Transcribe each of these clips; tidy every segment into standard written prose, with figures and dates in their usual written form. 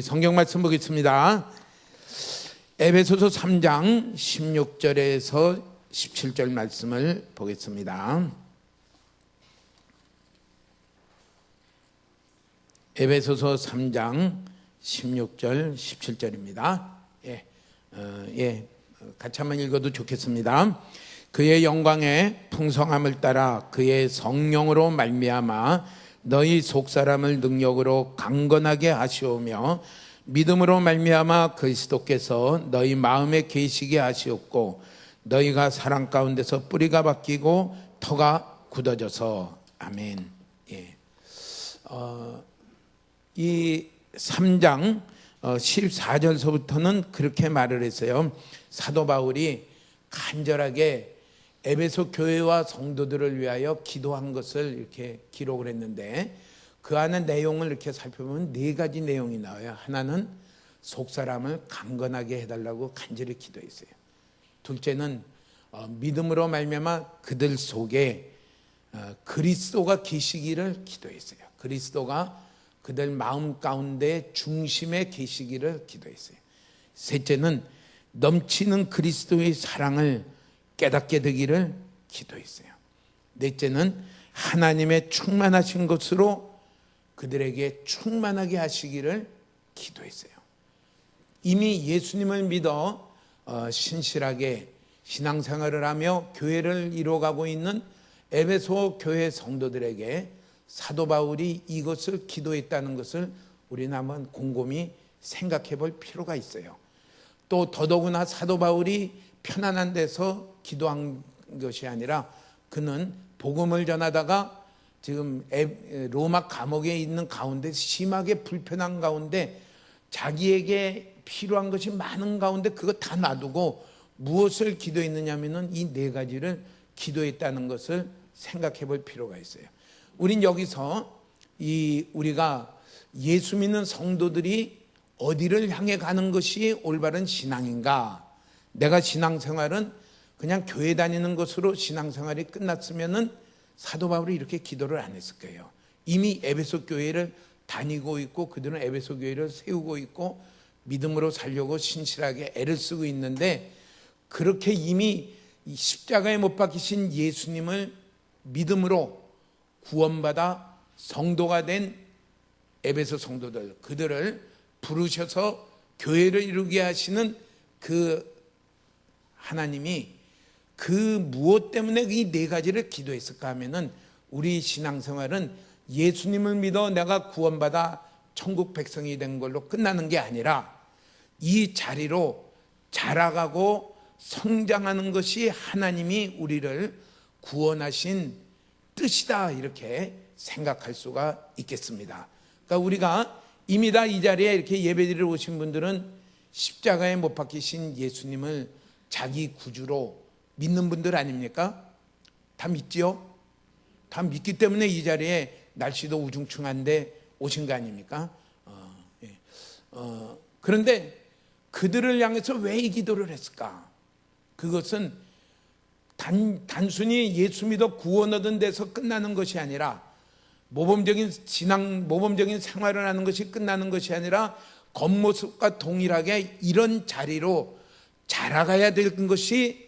성경 말씀 보겠습니다. 에베소서 3장 16절에서 17절 말씀을 보겠습니다. 에베소서 3장 16절 17절입니다. 같이 한번 읽어도 좋겠습니다. 그의 영광의 풍성함을 따라 그의 성령으로 말미암아 너희 속사람을 능력으로 강건하게 하시오며 믿음으로 말미암아 그리스도께서 너희 마음에 계시게 하시옵고 너희가 사랑 가운데서 뿌리가 바뀌고 터가 굳어져서 아멘. 이 3장 14절서부터는 그렇게 말을 했어요. 사도 바울이 간절하게 에베소 교회와 성도들을 위하여 기도한 것을 이렇게 기록을 했는데, 그 안에 내용을 이렇게 살펴보면 네 가지 내용이 나와요. 하나는 속사람을 강건하게 해달라고 간절히 기도했어요. 둘째는 믿음으로 말미암아 그들 속에 그리스도가 계시기를 기도했어요. 그리스도가 그들 마음 가운데 중심에 계시기를 기도했어요. 셋째는 넘치는 그리스도의 사랑을 깨닫게 되기를 기도했어요. 넷째는 하나님의 충만하신 것으로 그들에게 충만하게 하시기를 기도했어요. 이미 예수님을 믿어 신실하게 신앙생활을 하며 교회를 이루어가고 있는 에베소 교회 성도들에게 사도 바울이 이것을 기도했다는 것을 우리는 한번 곰곰이 생각해 볼 필요가 있어요. 또 더더구나 사도 바울이 편안한 데서 기도한 것이 아니라 그는 복음을 전하다가 지금 로마 감옥에 있는 가운데 심하게 불편한 가운데 자기에게 필요한 것이 많은 가운데 그거 다 놔두고 무엇을 기도했느냐면은 이 네 가지를 기도했다는 것을 생각해 볼 필요가 있어요. 우린 여기서 우리가 예수 믿는 성도들이 어디를 향해 가는 것이 올바른 신앙인가? 내가 신앙생활은 그냥 교회 다니는 것으로 신앙생활이 끝났으면은 사도 바울이 이렇게 기도를 안 했을 거예요. 이미 에베소 교회를 다니고 있고 그들은 에베소 교회를 세우고 있고 믿음으로 살려고 신실하게 애를 쓰고 있는데, 그렇게 이미 십자가에 못 박히신 예수님을 믿음으로 구원받아 성도가 된 에베소 성도들, 그들을 부르셔서 교회를 이루게 하시는 그 하나님이 그 무엇 때문에 이 네 가지를 기도했을까 하면은, 우리 신앙생활은 예수님을 믿어 내가 구원받아 천국 백성이 된 걸로 끝나는 게 아니라 이 자리로 자라가고 성장하는 것이 하나님이 우리를 구원하신 뜻이다, 이렇게 생각할 수가 있겠습니다. 그러니까 우리가 이미 다 이 자리에 이렇게 예배드리러 오신 분들은 십자가에 못 박히신 예수님을 자기 구주로 믿는 분들 아닙니까? 다 믿지요? 다 믿기 때문에 이 자리에 날씨도 우중충한데 오신 거 아닙니까? 그런데 그들을 향해서 왜 이 기도를 했을까? 그것은 단순히 예수 믿어 구원 얻은 데서 끝나는 것이 아니라 모범적인 생활을 하는 것이 끝나는 것이 아니라 겉모습과 동일하게 이런 자리로 자라가야 될 것이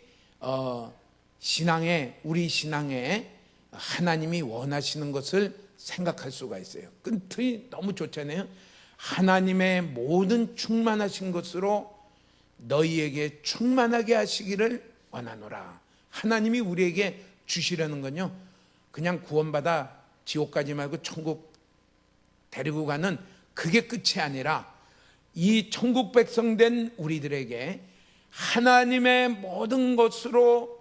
우리 신앙에 하나님이 원하시는 것을 생각할 수가 있어요. 끈틀이 너무 좋잖아요. 하나님의 모든 충만하신 것으로 너희에게 충만하게 하시기를 원하노라. 하나님이 우리에게 주시려는 건요, 그냥 구원받아 지옥 가지 말고 천국 데리고 가는 그게 끝이 아니라 이 천국 백성 된 우리들에게 하나님의 모든 것으로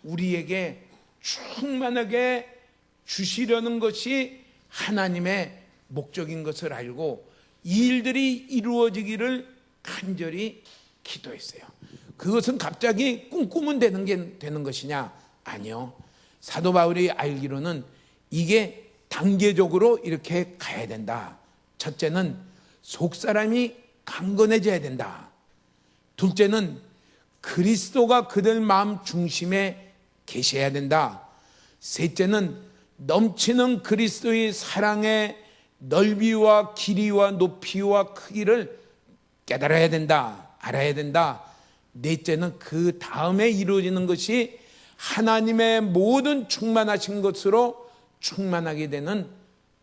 우리에게 충만하게 주시려는 것이 하나님의 목적인 것을 알고 이 일들이 이루어지기를 간절히 기도했어요. 그것은 갑자기 꿈꾸면 되는 것이냐? 아니요. 사도 바울이 알기로는 이게 단계적으로 이렇게 가야 된다. 첫째는 속사람이 강건해져야 된다. 둘째는 그리스도가 그들 마음 중심에 계셔야 된다. 셋째는 넘치는 그리스도의 사랑에 넓이와 길이와 높이와 크기를 깨달아야 된다, 알아야 된다. 넷째는 그 다음에 이루어지는 것이 하나님의 모든 충만하신 것으로 충만하게 되는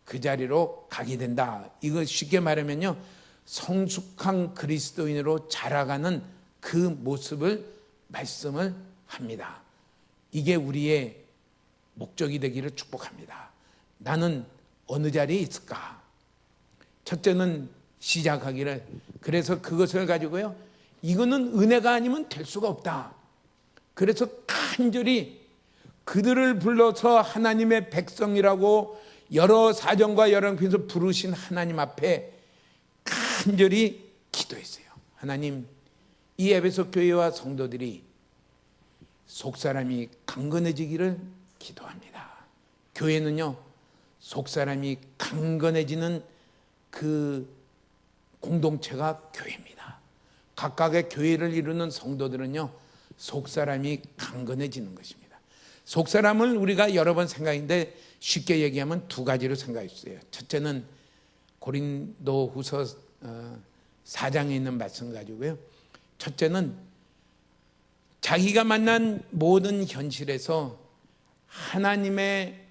그 자리로 가게 된다. 이거 쉽게 말하면요, 성숙한 그리스도인으로 자라가는 그 모습을 말씀을 합니다. 이게 우리의 목적이 되기를 축복합니다. 나는 어느 자리에 있을까? 첫째는 시작하기를, 그래서 그것을 가지고요, 이거는 은혜가 아니면 될 수가 없다. 그래서 간절히 그들을 불러서 하나님의 백성이라고 여러 사정과 여러 형편에서 부르신 하나님 앞에 간절히 기도했어요. 하나님, 이 에베소 교회와 성도들이 속사람이 강건해지기를 기도합니다. 교회는요, 속사람이 강건해지는 그 공동체가 교회입니다. 각각의 교회를 이루는 성도들은요, 속사람이 강건해지는 것입니다. 속사람을 우리가 여러 번 생각했는데 쉽게 얘기하면 두 가지로 생각했어요. 첫째는 고린도후서 4장에 있는 말씀 가지고요, 첫째는 자기가 만난 모든 현실에서 하나님의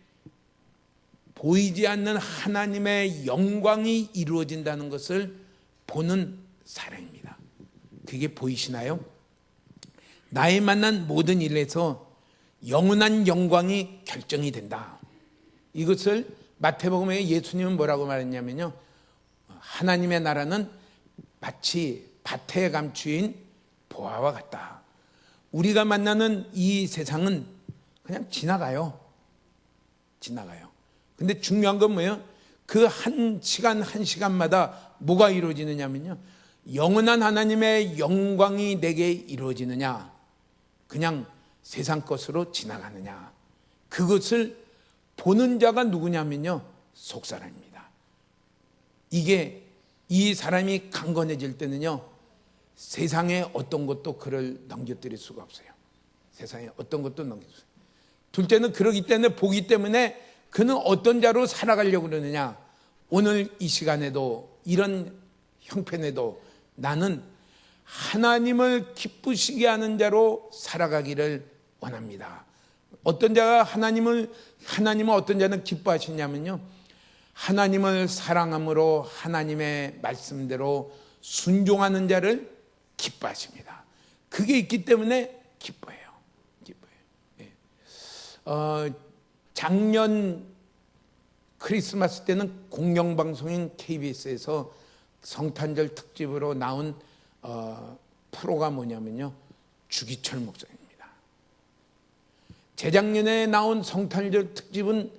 보이지 않는 하나님의 영광이 이루어진다는 것을 보는 사랑입니다. 그게 보이시나요? 나의 만난 모든 일에서 영원한 영광이 결정이 된다. 이것을 마태복음에 예수님은 뭐라고 말했냐면요, 하나님의 나라는 마치 밭에 감추인 보화와 같다. 우리가 만나는 이 세상은 그냥 지나가요. 근데 중요한 건 뭐예요? 그 한 시간 한 시간마다 뭐가 이루어지느냐면요, 영원한 하나님의 영광이 내게 이루어지느냐, 그냥 세상 것으로 지나가느냐. 그것을 보는 자가 누구냐면요, 속사람입니다. 이게 이 사람이 강건해질 때는요, 세상에 어떤 것도 그를 넘겨뜨릴 수가 없어요. 세상에 어떤 것도 넘겨뜨릴 수가 없어요. 둘째는 그러기 때문에, 보기 때문에 그는 어떤 자로 살아가려고 그러느냐. 오늘 이 시간에도 이런 형편에도 나는 하나님을 기쁘시게 하는 자로 살아가기를 원합니다. 어떤 자가 하나님은 어떤 자는 기뻐하시냐면요, 하나님을 사랑함으로 하나님의 말씀대로 순종하는 자를 기뻐하십니다. 그게 있기 때문에 기뻐해요. 작년 크리스마스 때는 공영방송인 KBS에서 성탄절 특집으로 나온 프로가 뭐냐면요, 주기철 목사입니다. 재작년에 나온 성탄절 특집은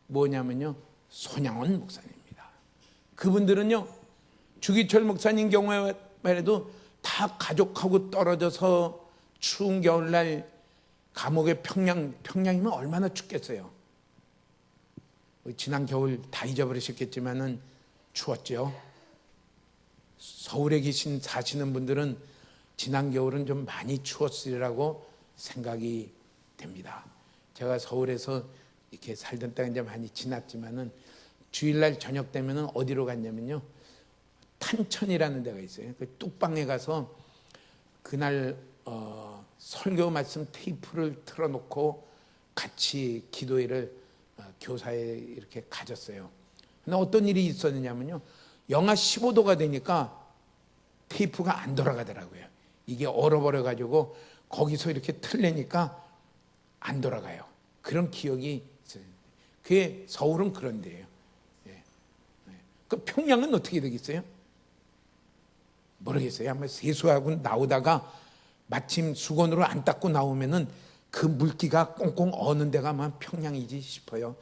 뭐냐면요, 손양원 목사님입니다. 그분들은요, 주기철 목사님 경우에 말해도 다 가족하고 떨어져서 추운 겨울날 감옥의 평양이면 얼마나 춥겠어요. 지난 겨울 다 잊어버리셨겠지만은 추웠죠. 서울에 사시는 분들은 지난 겨울은 좀 많이 추웠으리라고 생각이 됩니다. 제가 서울에서 이렇게 살던 때가 이제 많이 지났지만은 주일날 저녁 되면은 어디로 갔냐면요, 탄천이라는 데가 있어요. 그 뚝방에 가서 그날 설교 말씀 테이프를 틀어놓고 같이 기도회를 교사에 이렇게 가졌어요. 근데 어떤 일이 있었느냐면요, 영하 15도가 되니까 테이프가 안 돌아가더라고요. 이게 얼어버려 가지고 거기서 이렇게 틀려니까 안 돌아가요. 그런 기억이 있어요. 그게 서울은 그런 데예요. 그 평양은 어떻게 되겠어요? 모르겠어요. 아마 세수하고 나오다가 마침 수건으로 안 닦고 나오면은 그 물기가 꽁꽁 어는 데가 아마 평양이지 싶어요.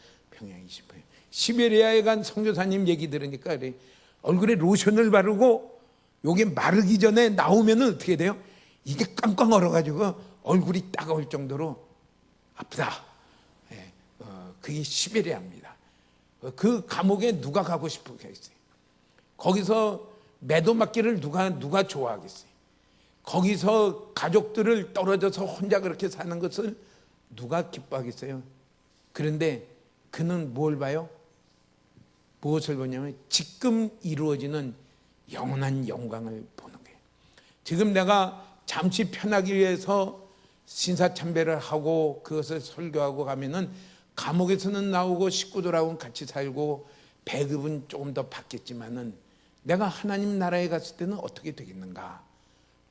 시베리아에 간 선교사님 얘기 들으니까 그래, 얼굴에 로션을 바르고 요게 마르기 전에 나오면은 어떻게 돼요? 이게 꽝꽝 얼어가지고 얼굴이 따가울 정도로 아프다. 그게 시베리아입니다. 그 감옥에 누가 가고 싶겠어요? 거기서 매도 맞기를 누가 좋아하겠어요? 거기서 가족들을 떨어져서 혼자 그렇게 사는 것을 누가 기뻐하겠어요? 그런데 그는 뭘 봐요? 무엇을 보냐면 지금 이루어지는 영원한 영광을 보는 거예요. 지금 내가 잠시 편하기 위해서 신사참배를 하고 그것을 설교하고 가면은 감옥에서는 나오고 식구들하고는 같이 살고 배급은 조금 더 받겠지만은 내가 하나님 나라에 갔을 때는 어떻게 되겠는가?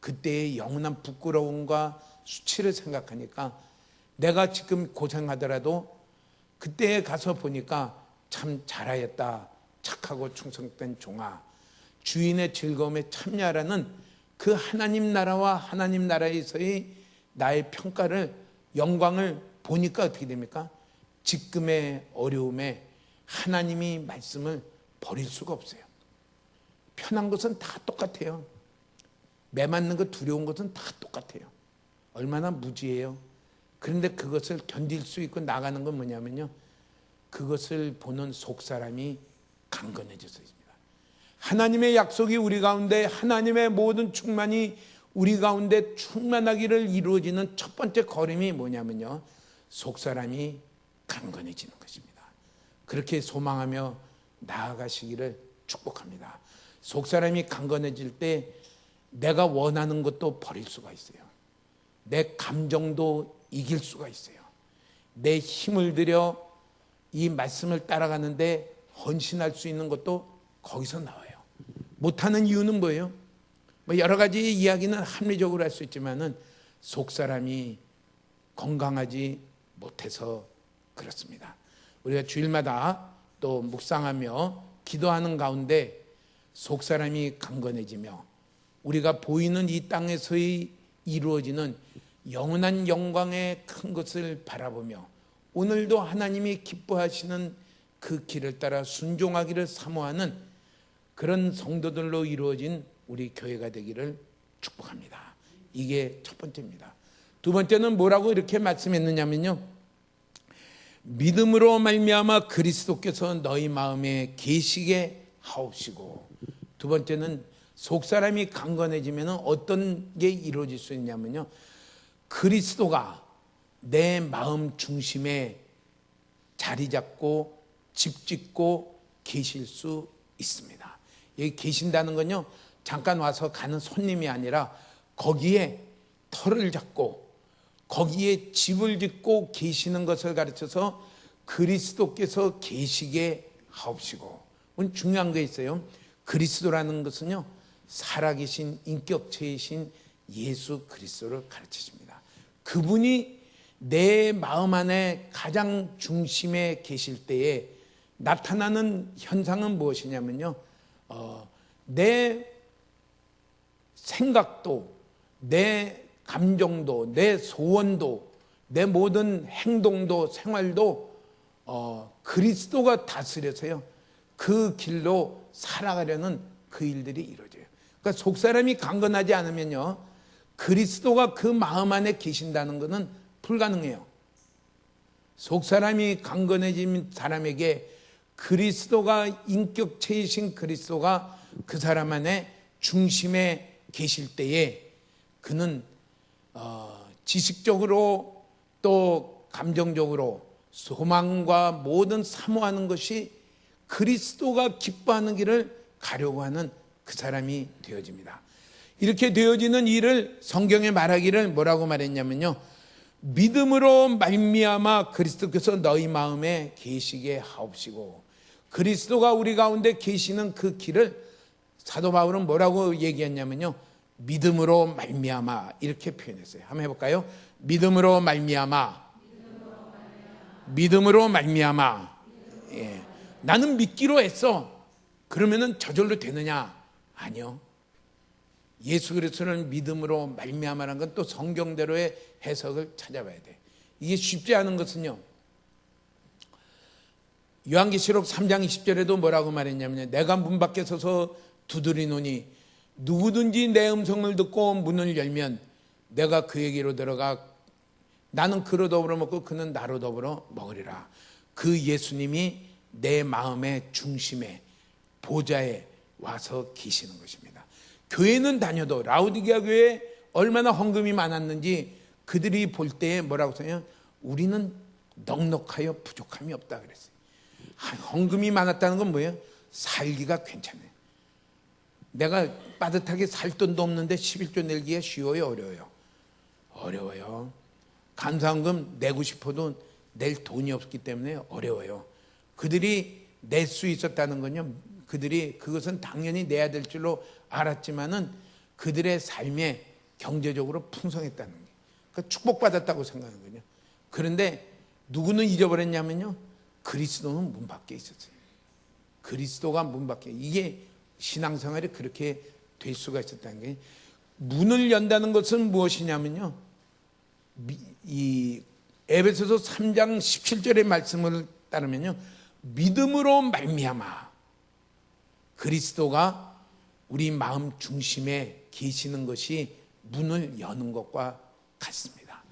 그때의 영원한 부끄러움과 수치를 생각하니까 내가 지금 고생하더라도 그때에 가서 보니까 참 잘하였다, 착하고 충성된 종아, 주인의 즐거움에 참여하라는 그 하나님 나라와 하나님 나라에서의 나의 평가를, 영광을 보니까 어떻게 됩니까? 지금의 어려움에 하나님이 말씀을 버릴 수가 없어요. 편한 것은 다 똑같아요. 매 맞는 것, 두려운 것은 다 똑같아요. 얼마나 무지해요. 그런데 그것을 견딜 수 있고 나가는 건 뭐냐면요, 그것을 보는 속사람이 강건해져서 있습니다. 하나님의 약속이 우리 가운데, 하나님의 모든 충만이 우리 가운데 충만하기를 이루어지는 첫 번째 걸음이 뭐냐면요, 속사람이 강건해지는 것입니다. 그렇게 소망하며 나아가시기를 축복합니다. 속사람이 강건해질 때 내가 원하는 것도 버릴 수가 있어요. 내 감정도 이길 수가 있어요. 내 힘을 들여 이 말씀을 따라가는데 헌신할 수 있는 것도 거기서 나와요. 못하는 이유는 뭐예요? 여러 가지 이야기는 합리적으로 할 수 있지만은 속사람이 건강하지 못해서 그렇습니다. 우리가 주일마다 또 묵상하며 기도하는 가운데 속사람이 강건해지며 우리가 보이는 이 땅에서의 이루어지는 영원한 영광의 큰 것을 바라보며 오늘도 하나님이 기뻐하시는 그 길을 따라 순종하기를 사모하는 그런 성도들로 이루어진 우리 교회가 되기를 축복합니다. 이게 첫 번째입니다. 두 번째는 뭐라고 이렇게 말씀했느냐면요, 믿음으로 말미암아 그리스도께서 너희 마음에 계시게 하옵시고. 두 번째는 속사람이 강건해지면 어떤 게 이루어질 수 있냐면요, 그리스도가 내 마음 중심에 자리 잡고 집 짓고 계실 수 있습니다. 여기 계신다는 건요, 잠깐 와서 가는 손님이 아니라 거기에 터를 잡고 거기에 집을 짓고 계시는 것을 가르쳐서 그리스도께서 계시게 하옵시고. 중요한 게 있어요. 그리스도라는 것은요, 살아계신 인격체이신 예수 그리스도를 가르치십니다. 그분이 내 마음 안에 가장 중심에 계실 때에 나타나는 현상은 무엇이냐면요, 내 생각도, 내 감정도, 내 소원도, 내 모든 행동도, 생활도 그리스도가 다스려서요, 그 길로 살아가려는 그 일들이 이루어져요. 그러니까 속사람이 강건하지 않으면요, 그리스도가 그 마음 안에 계신다는 것은 불가능해요. 속사람이 강건해진 사람에게 그리스도가, 인격체이신 그리스도가 그 사람 안에 중심에 계실 때에 그는 지식적으로 또 감정적으로 소망과 모든 사모하는 것이 그리스도가 기뻐하는 길을 가려고 하는 그 사람이 되어집니다. 이렇게 되어지는 일을 성경에 말하기를 뭐라고 말했냐면요, 믿음으로 말미암아 그리스도께서 너희 마음에 계시게 하옵시고. 그리스도가 우리 가운데 계시는 그 길을 사도 바울은 뭐라고 얘기했냐면요, 믿음으로 말미암아, 이렇게 표현했어요. 한번 해볼까요? 믿음으로 말미암아. 믿음으로 말미암아. 예. 나는 믿기로 했어. 그러면은 저절로 되느냐? 아니요. 예수 그리스도는 믿음으로 말미암아라는 건 또 성경대로의 해석을 찾아봐야 돼. 이게 쉽지 않은 것은요, 요한계시록 3장 20절에도 뭐라고 말했냐면, 내가 문 밖에 서서 두드리노니 누구든지 내 음성을 듣고 문을 열면 내가 그에게로 들어가 나는 그로 더불어 먹고 그는 나로 더불어 먹으리라. 그 예수님이 내 마음의 중심에, 보좌에 와서 계시는 것입니다. 교회는 다녀도 라우디게아 교회에 얼마나 헌금이 많았는지 그들이 볼 때에 뭐라고 써요? 우리는 넉넉하여 부족함이 없다 그랬어요. 헌금이 많았다는 건 뭐예요? 살기가 괜찮아요. 내가 빠듯하게 살 돈도 없는데 11조 내기가 쉬워요, 어려워요? 어려워요. 감사헌금 내고 싶어도 낼 돈이 없기 때문에 어려워요. 그들이 낼 수 있었다는 건요, 그들이 그것은 당연히 내야 될 줄로 알았지만은 그들의 삶에 경제적으로 풍성했다는 거예요. 그러니까 축복받았다고 생각하는 거예요. 그런데 누구는 잊어버렸냐면요, 그리스도는 문 밖에 있었어요. 그리스도가 문 밖에. 이게 신앙생활이 그렇게 될 수가 있었다는 게, 문을 연다는 것은 무엇이냐면요, 이 에베소서 3장 17절의 말씀을 따르면요, 믿음으로 말미암아 그리스도가 우리 마음 중심에 계시는 것이 문을 여는 것과 같습니다.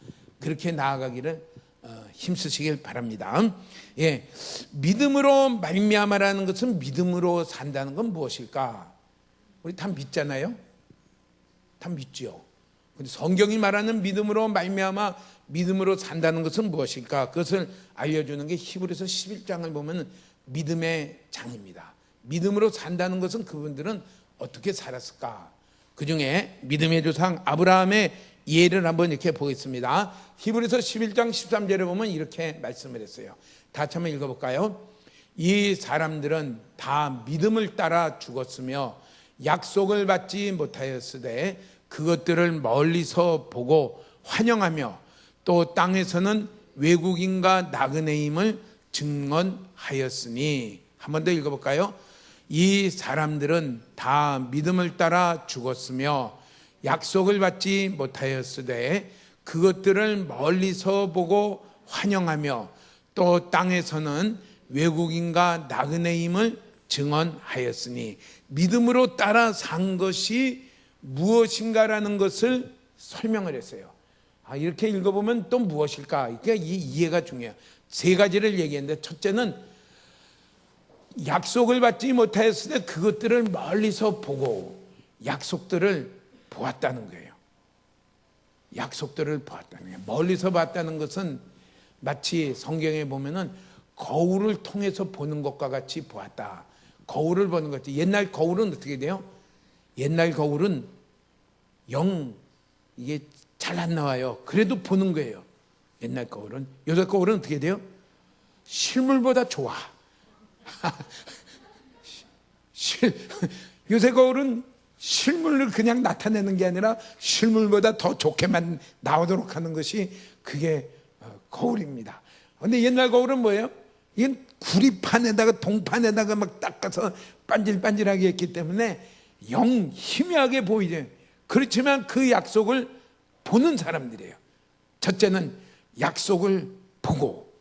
그렇게 나아가기를 힘쓰시길 바랍니다. 예, 믿음으로 말미암아라는 것은, 믿음으로 산다는 건 무엇일까? 우리 다 믿잖아요. 다 믿죠. 근데 성경이 말하는 믿음으로 말미암아, 믿음으로 산다는 것은 무엇일까? 그것을 알려주는 게 히브리서 11장을 보면 믿음의 장입니다. 믿음으로 산다는 것은 그분들은 어떻게 살았을까? 그 중에 믿음의 조상 아브라함의 예를 한번 이렇게 보겠습니다. 히브리서 11장 13절에 보면 이렇게 말씀을 했어요. 다시 한번 읽어볼까요? 이 사람들은 다 믿음을 따라 죽었으며 약속을 받지 못하였으되 그것들을 멀리서 보고 환영하며 또 땅에서는 외국인과 나그네임을 증언하였으니. 한 번 더 읽어볼까요? 이 사람들은 다 믿음을 따라 죽었으며 약속을 받지 못하였으되 그것들을 멀리서 보고 환영하며 또 땅에서는 외국인과 나그네임을 증언하였으니. 믿음으로 따라 산 것이 무엇인가라는 것을 설명을 했어요. 이렇게 읽어보면 또 무엇일까? 그러니까 이 이해가 중요해요. 세 가지를 얘기했는데, 첫째는 약속을 받지 못하였을 때 그것들을 멀리서 보고 약속들을 보았다는 거예요. 약속들을 보았다는 거예요. 멀리서 봤다는 것은 마치 성경에 보면은 거울을 통해서 보는 것과 같이 보았다. 거울을 보는 것 같이. 옛날 거울은 어떻게 돼요? 옛날 거울은 이게 잘 안 나와요. 그래도 보는 거예요. 옛날 거울은. 요새 거울은 어떻게 돼요? 실물보다 좋아. 요새 거울은 실물을 그냥 나타내는 게 아니라 실물보다 더 좋게만 나오도록 하는 것이 그게 거울입니다. 근데 옛날 거울은 뭐예요? 이건 구리판에다가 동판에다가 막 닦아서 반질반질하게 했기 때문에 영 희미하게 보이죠. 그렇지만 그 약속을 보는 사람들이에요. 첫째는 약속을 보고,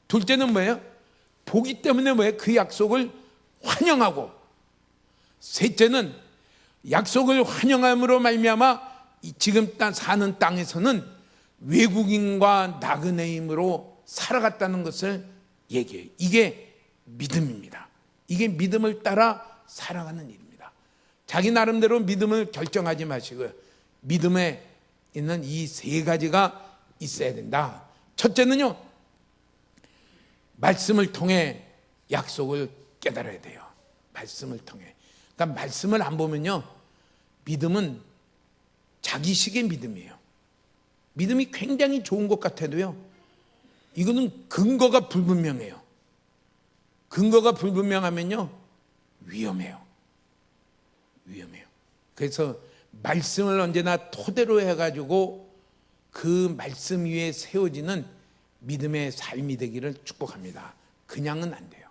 둘째는 뭐예요? 보기 때문에 뭐예요? 그 약속을 환영하고, 셋째는 약속을 환영함으로 말미암아 지금 사는 땅에서는 외국인과 나그네임으로 살아갔다는 것을 얘기해요. 이게 믿음입니다. 이게 믿음을 따라 살아가는 일입니다. 자기 나름대로 믿음을 결정하지 마시고요, 믿음에 있는 이 세 가지가 있어야 된다. 첫째는요, 말씀을 통해 약속을 깨달아야 돼요. 말씀을 통해. 그러니까 말씀을 안 보면요, 믿음은 자기식의 믿음이에요. 믿음이 굉장히 좋은 것 같아도요, 이거는 근거가 불분명해요. 근거가 불분명하면요, 위험해요. 그래서 말씀을 언제나 토대로 해가지고 그 말씀 위에 세워지는 믿음의 삶이 되기를 축복합니다. 그냥은 안 돼요.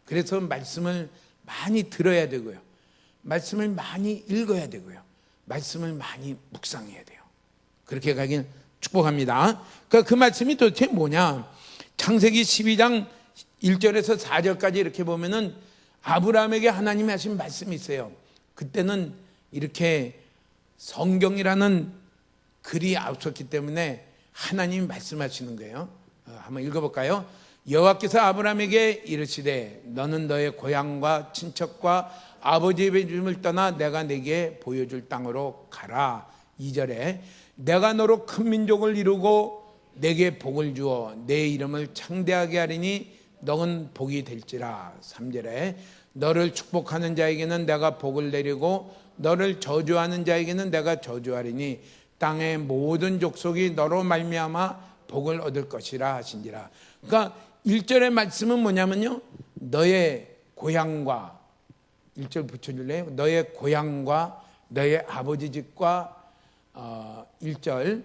그래서 말씀을 많이 들어야 되고요, 말씀을 많이 읽어야 되고요, 말씀을 많이 묵상해야 돼요. 그렇게 가길 축복합니다. 그러니까 그 말씀이 도대체 뭐냐? 창세기 12장 1절에서 4절까지 이렇게 보면은 아브라함에게 하나님이 하신 말씀이 있어요. 그때는 이렇게 성경이라는 글이 없었기 때문에 하나님이 말씀하시는 거예요. 한번 읽어볼까요? 여호와께서 아브라함에게 이르시되 너는 너의 고향과 친척과 아버지의 집을 떠나 내가 네게 보여줄 땅으로 가라. 2절에 내가 너로 큰 민족을 이루고 내게 복을 주어 내 이름을 창대하게 하리니 너는 복이 될지라. 3절에 너를 축복하는 자에게는 내가 복을 내리고 너를 저주하는 자에게는 내가 저주하리니 땅의 모든 족속이 너로 말미암아 복을 얻을 것이라 하신지라. 그러니까 1절의 말씀은 뭐냐면요, 너의 고향과, 1절 붙여줄래요? 너의 고향과 너의 아버지 집과 1절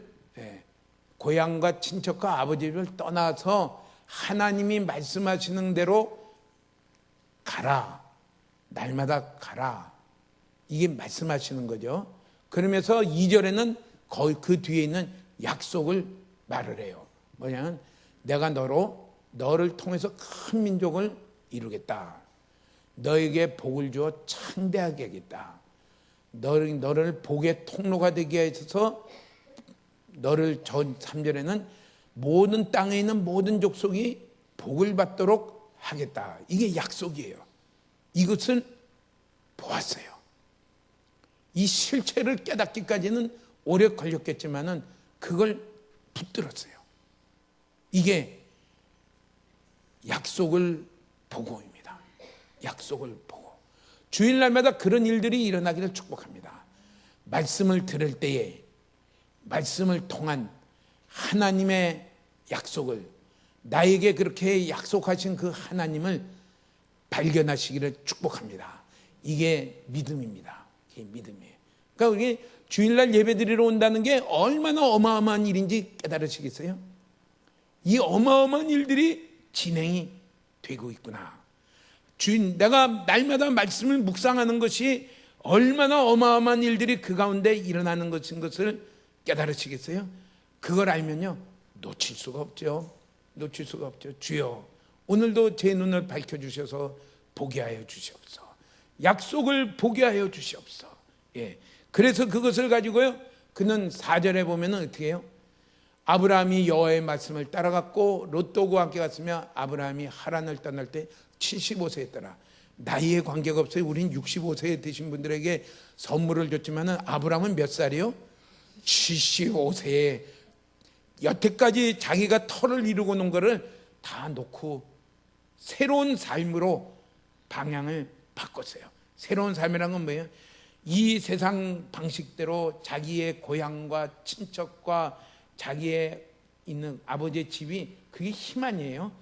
고향과 친척과 아버지 집을 떠나서 하나님이 말씀하시는 대로 가라, 날마다 가라, 이게 말씀하시는 거죠. 그러면서 2절에는 거의 그 뒤에 있는 약속을 말을 해요. 뭐냐면 내가 너를 통해서 큰 민족을 이루겠다. 너에게 복을 주어 창대하게 하겠다. 너를 복의 통로가 되게 해서 너를 3절에는 모든 땅에 있는 모든 족속이 복을 받도록 하겠다. 이게 약속이에요. 이것을 보았어요. 이 실체를 깨닫기까지는 오래 걸렸겠지만은 그걸 붙들었어요. 이게 약속을 보고입니다. 약속을 보고. 주일날마다 그런 일들이 일어나기를 축복합니다. 말씀을 들을 때에 말씀을 통한 하나님의 약속을, 나에게 그렇게 약속하신 그 하나님을 발견하시기를 축복합니다. 이게 믿음입니다. 이게 믿음이에요. 그러니까 우리 주일날 예배드리러 온다는 게 얼마나 어마어마한 일인지 깨달으시겠어요? 이 어마어마한 일들이 진행이 되고 있구나. 내가 날마다 말씀을 묵상하는 것이 얼마나 어마어마한 일들이 그 가운데 일어나는 것인 것을 깨달으시겠어요? 그걸 알면요, 놓칠 수가 없죠. 놓칠 수가 없죠. 주여, 오늘도 제 눈을 밝혀주셔서 보게 하여 주시옵소서. 약속을 보게 하여 주시옵소서. 예. 그래서 그것을 가지고요, 그는 4절에 보면 어떻게 해요? 아브라함이 여호와의 말씀을 따라갔고 롯도 함께 갔으며 아브라함이 하란을 떠날 때 75세였더라. 나이에 관계가 없어요. 우린 65세에 되신 분들에게 선물을 줬지만 아브라함은 몇 살이요? 75세에 여태까지 자기가 터를 이루고 놓은 거를 다 놓고 새로운 삶으로 방향을 바꿨어요. 새로운 삶이란 건 뭐예요? 이 세상 방식대로 자기의 고향과 친척과 자기의 있는 아버지의 집이 그게 힘 아니에요.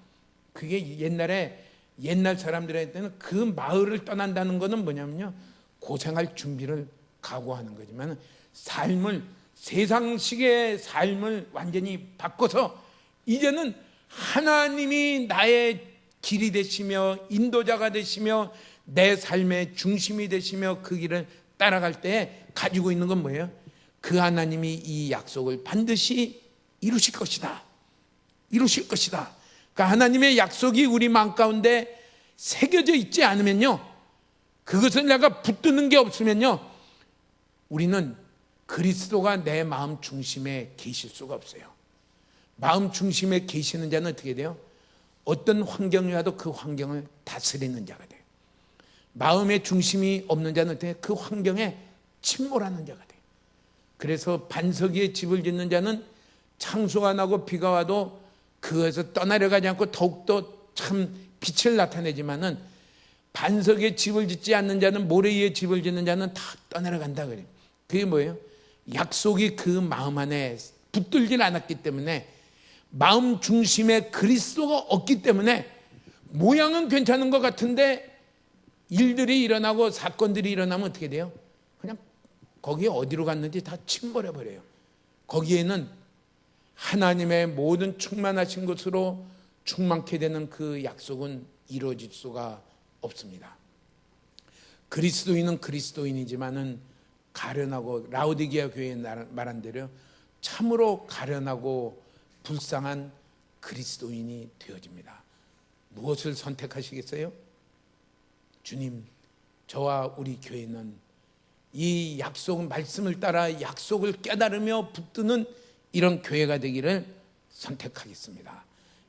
그게 옛날 사람들한테는 그 마을을 떠난다는 것은 뭐냐면요, 고생할 준비를 각오하는 거지만 세상식의 삶을 완전히 바꿔서 이제는 하나님이 나의 길이 되시며 인도자가 되시며 내 삶의 중심이 되시며 그 길을 따라갈 때 가지고 있는 건 뭐예요? 그 하나님이 이 약속을 반드시 이루실 것이다. 이루실 것이다. 그러니까 하나님의 약속이 우리 마음 가운데 새겨져 있지 않으면요, 그것을 내가 붙드는 게 없으면요, 우리는 그리스도가 내 마음 중심에 계실 수가 없어요. 마음 중심에 계시는 자는 어떻게 돼요? 어떤 환경이 와도 그 환경을 다스리는 자가 돼요. 마음의 중심이 없는 자는 어떻게 그 환경에 침몰하는 자가 돼요. 그래서 반석 위에 집을 짓는 자는 창수가 나고 비가 와도 그것에서 떠나려 가지 않고 더욱더 참 빛을 나타내지만은 반석에 집을 짓지 않는 자는, 모래 위에 집을 짓는 자는 다 떠내려간다 그래요. 그게 뭐예요? 약속이 그 마음 안에 붙들질 않았기 때문에, 마음 중심에 그리스도가 없기 때문에 모양은 괜찮은 것 같은데 일들이 일어나고 사건들이 일어나면 어떻게 돼요? 그냥 거기에 어디로 갔는지 다 침몰해 버려요. 거기에는 하나님의 모든 충만하신 것으로 충만케 되는 그 약속은 이루어질 수가 없습니다. 그리스도인은 그리스도인이지만은 가련하고, 라오디게아 교회에 말한 대로 참으로 가련하고 불쌍한 그리스도인이 되어집니다. 무엇을 선택하시겠어요? 주님, 저와 우리 교회는 이 약속, 말씀을 따라 약속을 깨달으며 붙드는 이런 교회가 되기를 선택하겠습니다.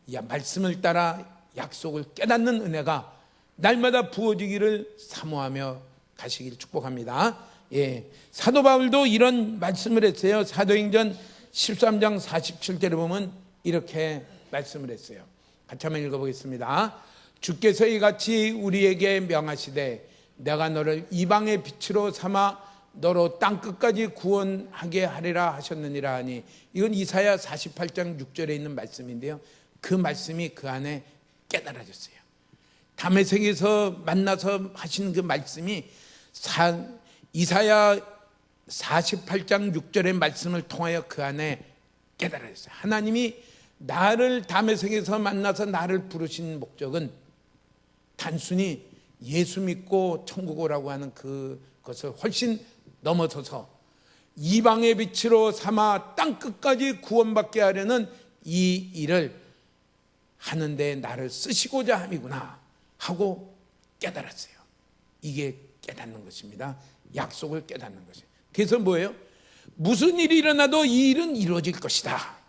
이 말씀을 따라 약속을 깨닫는 은혜가 날마다 부어지기를 사모하며 가시길 축복합니다. 예, 사도 바울도 이런 말씀을 했어요. 사도행전 13장 47절에 보면 이렇게 말씀을 했어요. 같이 한번 읽어보겠습니다. 주께서 이같이 우리에게 명하시되 내가 너를 이방의 빛으로 삼아 너로 땅끝까지 구원하게 하리라 하셨느니라 하니, 이건 이사야 48장 6절에 있는 말씀인데요, 그 말씀이 그 안에 깨달아졌어요. 다메섹에서 만나서 하신 그 말씀이 이사야 48장 6절의 말씀을 통하여 그 안에 깨달아졌어요. 하나님이 나를 다메섹에서 만나서 나를 부르신 목적은 단순히 예수 믿고 천국 오라고 하는 그것을 훨씬 넘어서서 이방의 빛으로 삼아 땅끝까지 구원받게 하려는 이 일을 하는데 나를 쓰시고자 함이구나 하고 깨달았어요. 이게 깨닫는 것입니다. 약속을 깨닫는 것이에요. 그래서 뭐예요? 무슨 일이 일어나도 이 일은 이루어질 것이다.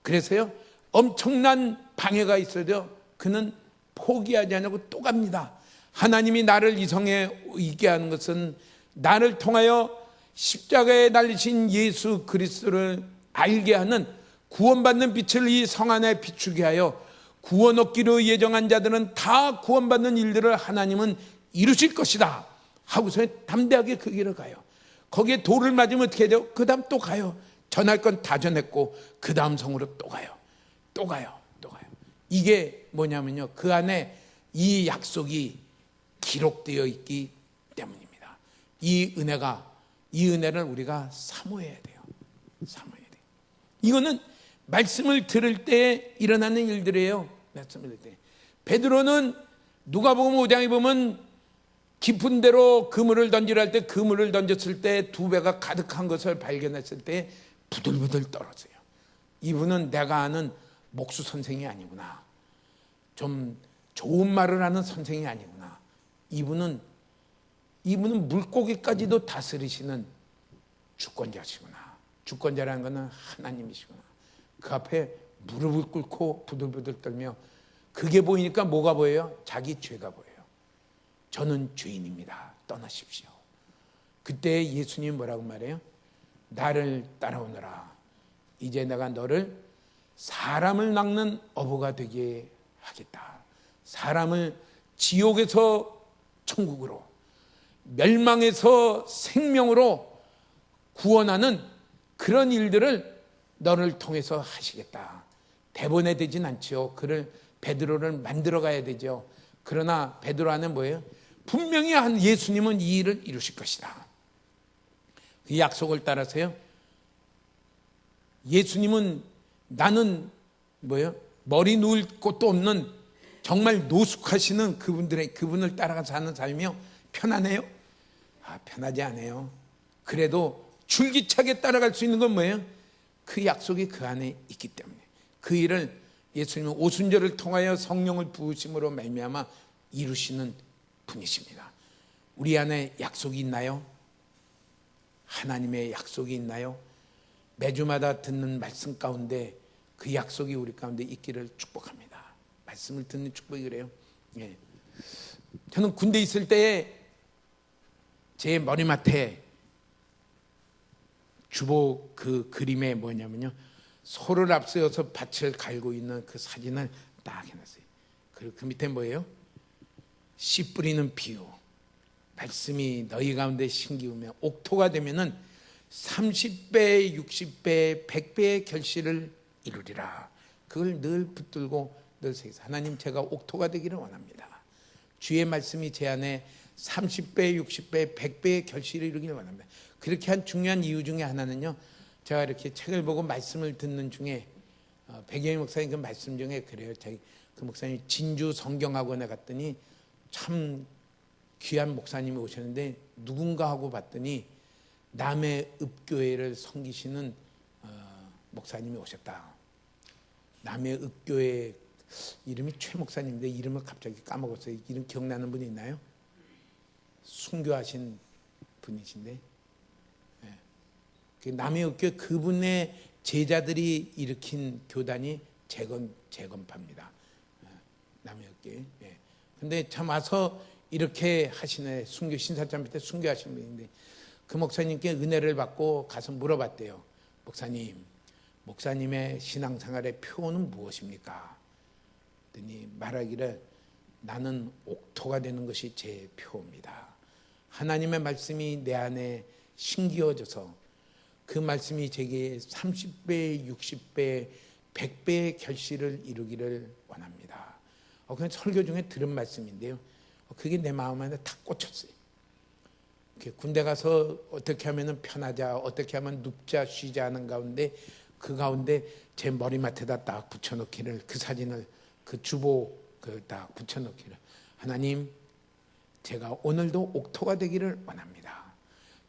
그래서요, 엄청난 방해가 있어도 그는 포기하지 않고 또 갑니다. 하나님이 나를 이 성에 있게 하는 것은 나를 통하여 십자가에 달리신 예수 그리스도를 알게 하는, 구원받는 빛을 이 성 안에 비추게 하여 구원 얻기로 예정한 자들은 다 구원받는 일들을 하나님은 이루실 것이다 하고서 담대하게 그 길을 가요. 거기에 돌을 맞으면 어떻게 돼요? 그 다음 또 가요. 전할 건 다 전했고 그 다음 성으로 또 가요. 또 가요. 또 가요. 이게 뭐냐면요, 그 안에 이 약속이 기록되어 있기 때문입니다. 이 은혜를 우리가 사모해야 돼요. 사모해야 돼요. 이거는 말씀을 들을 때 일어나는 일들이에요. 말씀을 들을 때. 베드로는 누가복음 5장에 보면 깊은 데로 그물을 던지려 할 때, 그물을 던졌을 때 두 배가 가득한 것을 발견했을 때 부들부들 떨어져요. 이분은 내가 아는 목수 선생이 아니구나. 좀 좋은 말을 하는 선생이 아니구나. 이분은 물고기까지도 다스리시는 주권자시구나. 주권자라는 것은 하나님이시구나. 그 앞에 무릎을 꿇고 부들부들 떨며, 그게 보이니까 뭐가 보여요? 자기 죄가 보여요. 저는 죄인입니다. 떠나십시오. 그때 예수님이 뭐라고 말해요? 나를 따라오너라. 이제 내가 너를 사람을 낚는 어부가 되게 하겠다. 사람을 지옥에서 천국으로, 멸망에서 생명으로 구원하는 그런 일들을 너를 통해서 하시겠다. 대본에 되진 않죠. 그를, 베드로를 만들어 가야 되죠. 그러나 베드로 안에 뭐예요? 분명히 한 예수님은 이 일을 이루실 것이다. 그 약속을 따라서요, 예수님은 나는 뭐예요? 머리 누울 곳도 없는 정말 노숙하시는 그분을 따라가서 사는 삶이요, 편하네요? 편하지 않아요. 그래도 줄기차게 따라갈 수 있는 건 뭐예요? 그 약속이 그 안에 있기 때문에. 그 일을 예수님은 오순절을 통하여 성령을 부으심으로 말미암아 이루시는 분이십니다. 우리 안에 약속이 있나요? 하나님의 약속이 있나요? 매주마다 듣는 말씀 가운데 그 약속이 우리 가운데 있기를 축복합니다. 말씀을 듣는 축복이 그래요. 예. 저는 군대 있을 때에 제 머리맡에 주보 그 그림에 뭐냐면요, 소를 앞세워서 밭을 갈고 있는 그 사진을 딱 해놨어요. 그 밑에 뭐예요? 씨 뿌리는 비유. 말씀이 너희 가운데 심기우며 옥토가 되면은 30배, 60배, 100배의 결실을 이루리라. 그걸 늘 붙들고 늘 새기서, 하나님 제가 옥토가 되기를 원합니다. 주의 말씀이 제 안에 30배, 60배, 100배의 결실을 이루기를 원합니다. 그렇게 한 중요한 이유 중에 하나는요, 제가 이렇게 책을 보고 말씀을 듣는 중에 백영희 목사님 그 말씀 중에 그래요. 그 목사님 진주 성경학원에 갔더니 참 귀한 목사님이 오셨는데 누군가 하고 봤더니 남해읍교회를 섬기시는 목사님이 오셨다. 남해읍교회 이름이 최 목사님인데 이름을 갑자기 까먹었어요. 이름 기억나는 분이 있나요? 순교하신 분이신데, 남해읍교회 그분의 제자들이 일으킨 교단이 재건파입니다. 남해읍교회. 근데 참 와서 이렇게 하시네. 순교, 신사참 밑에 순교하신 분인데 그 목사님께 은혜를 받고 가서 물어봤대요. 목사님의 신앙생활의 표는 무엇입니까? 그랬더니 말하기를 나는 옥토가 되는 것이 제 표입니다. 하나님의 말씀이 내 안에 심기어져서 그 말씀이 제게 30배, 60배, 100배의 결실을 이루기를 원합니다. 그냥 설교 중에 들은 말씀인데요. 그게 내 마음 안에 탁 꽂혔어요. 군대 가서 어떻게 하면 편하자, 어떻게 하면 눕자, 쉬자 하는 가운데 그 가운데 제 머리맡에다 딱 붙여놓기를, 그 사진을 그 주보 딱 붙여놓기를, 하나님 제가 오늘도 옥토가 되기를 원합니다.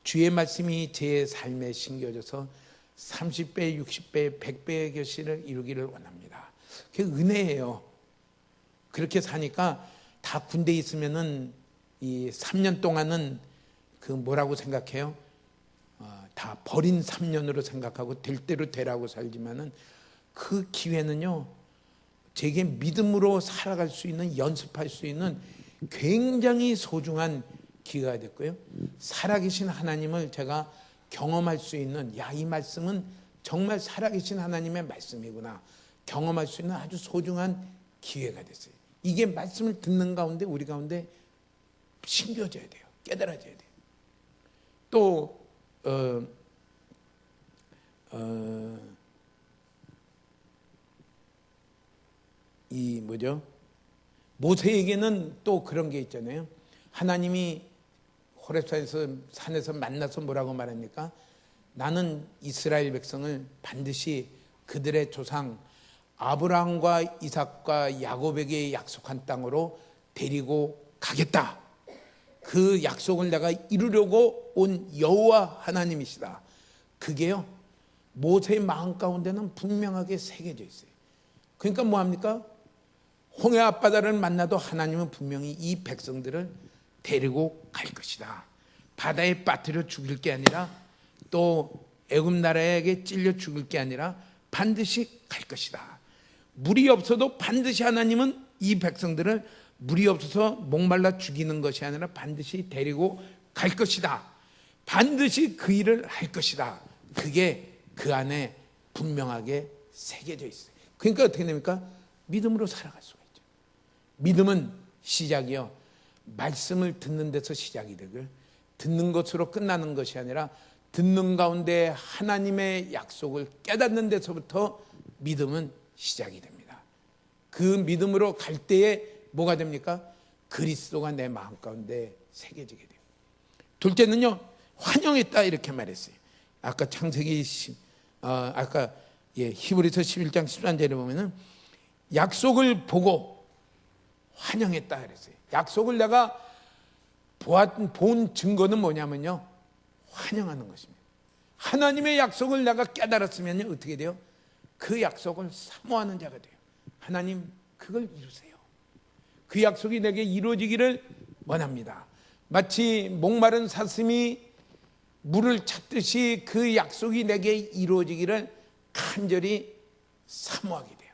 주의 말씀이 제 삶에 심겨져서 30배, 60배, 100배의 결실을 이루기를 원합니다. 그게 은혜예요. 그렇게 사니까 다 군대에 있으면은 이 3년 동안은 그 뭐라고 생각해요? 다 버린 3년으로 생각하고 될 대로 되라고 살지만은 그 기회는요, 제게 믿음으로 살아갈 수 있는, 연습할 수 있는 굉장히 소중한 기회가 됐고요. 살아계신 하나님을 제가 경험할 수 있는, 야, 이 말씀은 정말 살아계신 하나님의 말씀이구나 경험할 수 있는 아주 소중한 기회가 됐어요. 이게 말씀을 듣는 가운데 우리 가운데 심겨져야 돼요. 깨달아져야 돼요. 또 이 뭐죠? 모세에게는 또 그런 게 있잖아요. 하나님이 호렙산에서 산에서 만나서 뭐라고 말합니까? 나는 이스라엘 백성을 반드시 그들의 조상 아브라함과 이삭과 야곱에게 약속한 땅으로 데리고 가겠다. 그 약속을 내가 이루려고 온 여호와 하나님이시다. 그게요, 모세의 마음 가운데는 분명하게 새겨져 있어요. 그러니까 뭐합니까? 홍해 앞바다를 만나도 하나님은 분명히 이 백성들을 데리고 갈 것이다. 바다에 빠뜨려 죽일 게 아니라, 또 애굽 나라에게 찔려 죽일 게 아니라 반드시 갈 것이다. 물이 없어도 반드시 하나님은 이 백성들을 물이 없어서 목말라 죽이는 것이 아니라 반드시 데리고 갈 것이다. 반드시 그 일을 할 것이다. 그게 그 안에 분명하게 새겨져 있어요. 그러니까 어떻게 됩니까? 믿음으로 살아갈 수가 있죠. 믿음은 시작이요, 말씀을 듣는 데서 시작이 되고, 듣는 것으로 끝나는 것이 아니라 듣는 가운데 하나님의 약속을 깨닫는 데서부터 믿음은 시작이 됩니다. 그 믿음으로 갈 때에 뭐가 됩니까? 그리스도가 내 마음 가운데 새겨지게 돼요. 둘째는요, 환영했다 이렇게 말했어요. 아까 창세기 히브리서 11장 13절에 보면은 약속을 보고 환영했다 그랬어요. 약속을 내가 본 증거는 뭐냐면요, 환영하는 것입니다. 하나님의 약속을 내가 깨달았으면 어떻게 돼요? 그 약속을 사모하는 자가 돼요. 하나님 그걸 이루세요. 그 약속이 내게 이루어지기를 원합니다. 마치 목마른 사슴이 물을 찾듯이 그 약속이 내게 이루어지기를 간절히 사모하게 돼요.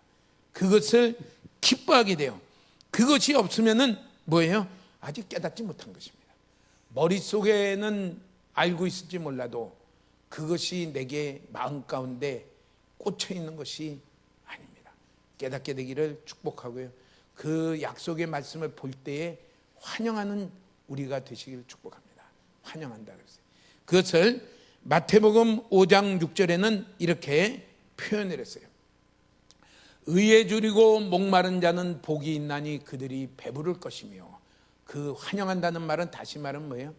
그것을 기뻐하게 돼요. 그것이 없으면은 뭐예요? 아직 깨닫지 못한 것입니다. 머릿속에는 알고 있을지 몰라도 그것이 내게 마음 가운데 꽂혀 있는 것이 아닙니다. 깨닫게 되기를 축복하고요, 그 약속의 말씀을 볼 때에 환영하는 우리가 되시기를 축복합니다. 환영한다 그랬어요. 그것을 마태복음 5장 6절에는 이렇게 표현을 했어요. 의에 줄이고 목마른 자는 복이 있나니 그들이 배부를 것이며. 그 환영한다는 말은, 다시 말은 뭐예요?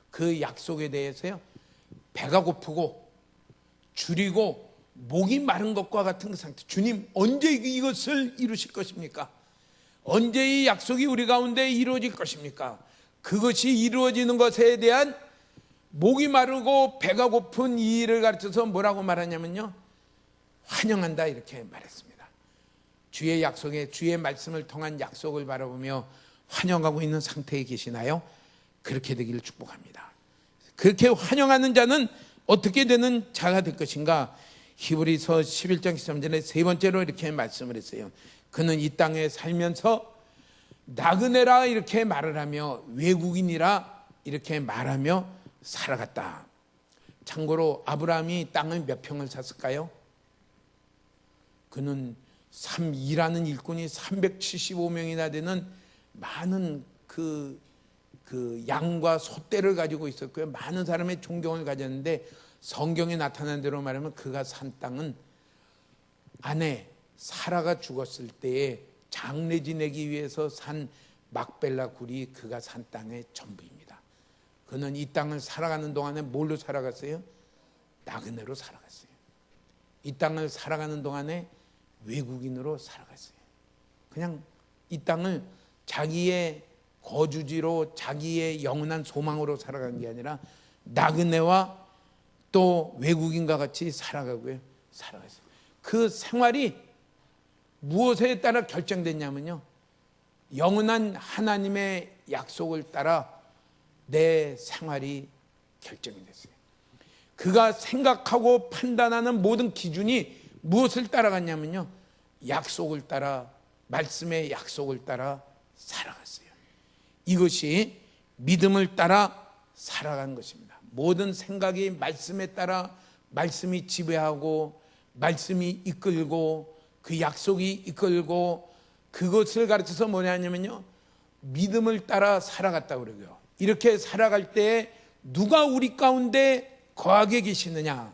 그 약속에 대해서요, 배가 고프고 줄이고 목이 마른 것과 같은 그 상태. 주님 언제 이것을 이루실 것입니까? 언제 이 약속이 우리 가운데 이루어질 것입니까? 그것이 이루어지는 것에 대한 목이 마르고 배가 고픈 이 일을 가르쳐서 뭐라고 말하냐면요, 환영한다 이렇게 말했습니다. 주의 약속에, 주의 말씀을 통한 약속을 바라보며 환영하고 있는 상태에 계시나요? 그렇게 되기를 축복합니다. 그렇게 환영하는 자는 어떻게 되는 자가 될 것인가? 히브리서 11장 13절에 세 번째로 이렇게 말씀을 했어요. 그는 이 땅에 살면서 나그네라 이렇게 말을 하며 외국인이라 이렇게 말하며 살아갔다. 참고로 아브라함이 땅을 몇 평을 샀을까요? 그는 일하는 일꾼이 375명이나 되는 많은 그 양과 소떼를 가지고 있었고요. 많은 사람의 존경을 가졌는데, 성경에 나타난 대로 말하면 그가 산 땅은 아내 사라가 죽었을 때에 장례 지내기 위해서 산 막벨라 굴이 그가 산 땅의 전부입니다. 그는 이 땅을 살아가는 동안에 뭘로 살아갔어요? 나그네로 살아갔어요. 이 땅을 살아가는 동안에 외국인으로 살아갔어요. 그냥 이 땅을 자기의 거주지로, 자기의 영원한 소망으로 살아간 게 아니라 나그네와 또 외국인과 같이 살아갔어요. 그 생활이 무엇에 따라 결정됐냐면요, 영원한 하나님의 약속을 따라 내 생활이 결정이 됐어요. 그가 생각하고 판단하는 모든 기준이 무엇을 따라갔냐면요, 약속을 따라, 말씀의 약속을 따라 살아갔어요. 이것이 믿음을 따라 살아간 것입니다. 모든 생각이 말씀에 따라, 말씀이 지배하고 말씀이 이끌고 그 약속이 이끌고, 그것을 가르쳐서 뭐냐면요, 믿음을 따라 살아갔다고 그러고요. 이렇게 살아갈 때 누가 우리 가운데 거하게 계시느냐?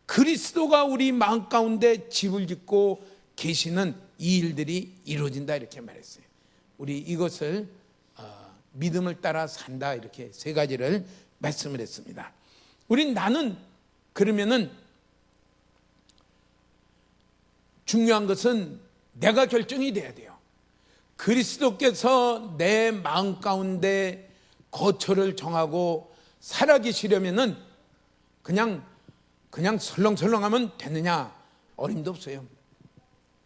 그리스도가 우리 마음 가운데 집을 짓고 계시는 이 일들이 이루어진다, 이렇게 말했어요. 우리 이것을 믿음을 따라 산다, 이렇게 세 가지를 말씀을 했습니다. 나는 그러면은 중요한 것은 내가 결정이 돼야 돼요. 그리스도께서 내 마음 가운데 거처를 정하고 살아계시려면은 그냥 설렁설렁하면 되느냐? 어림도 없어요.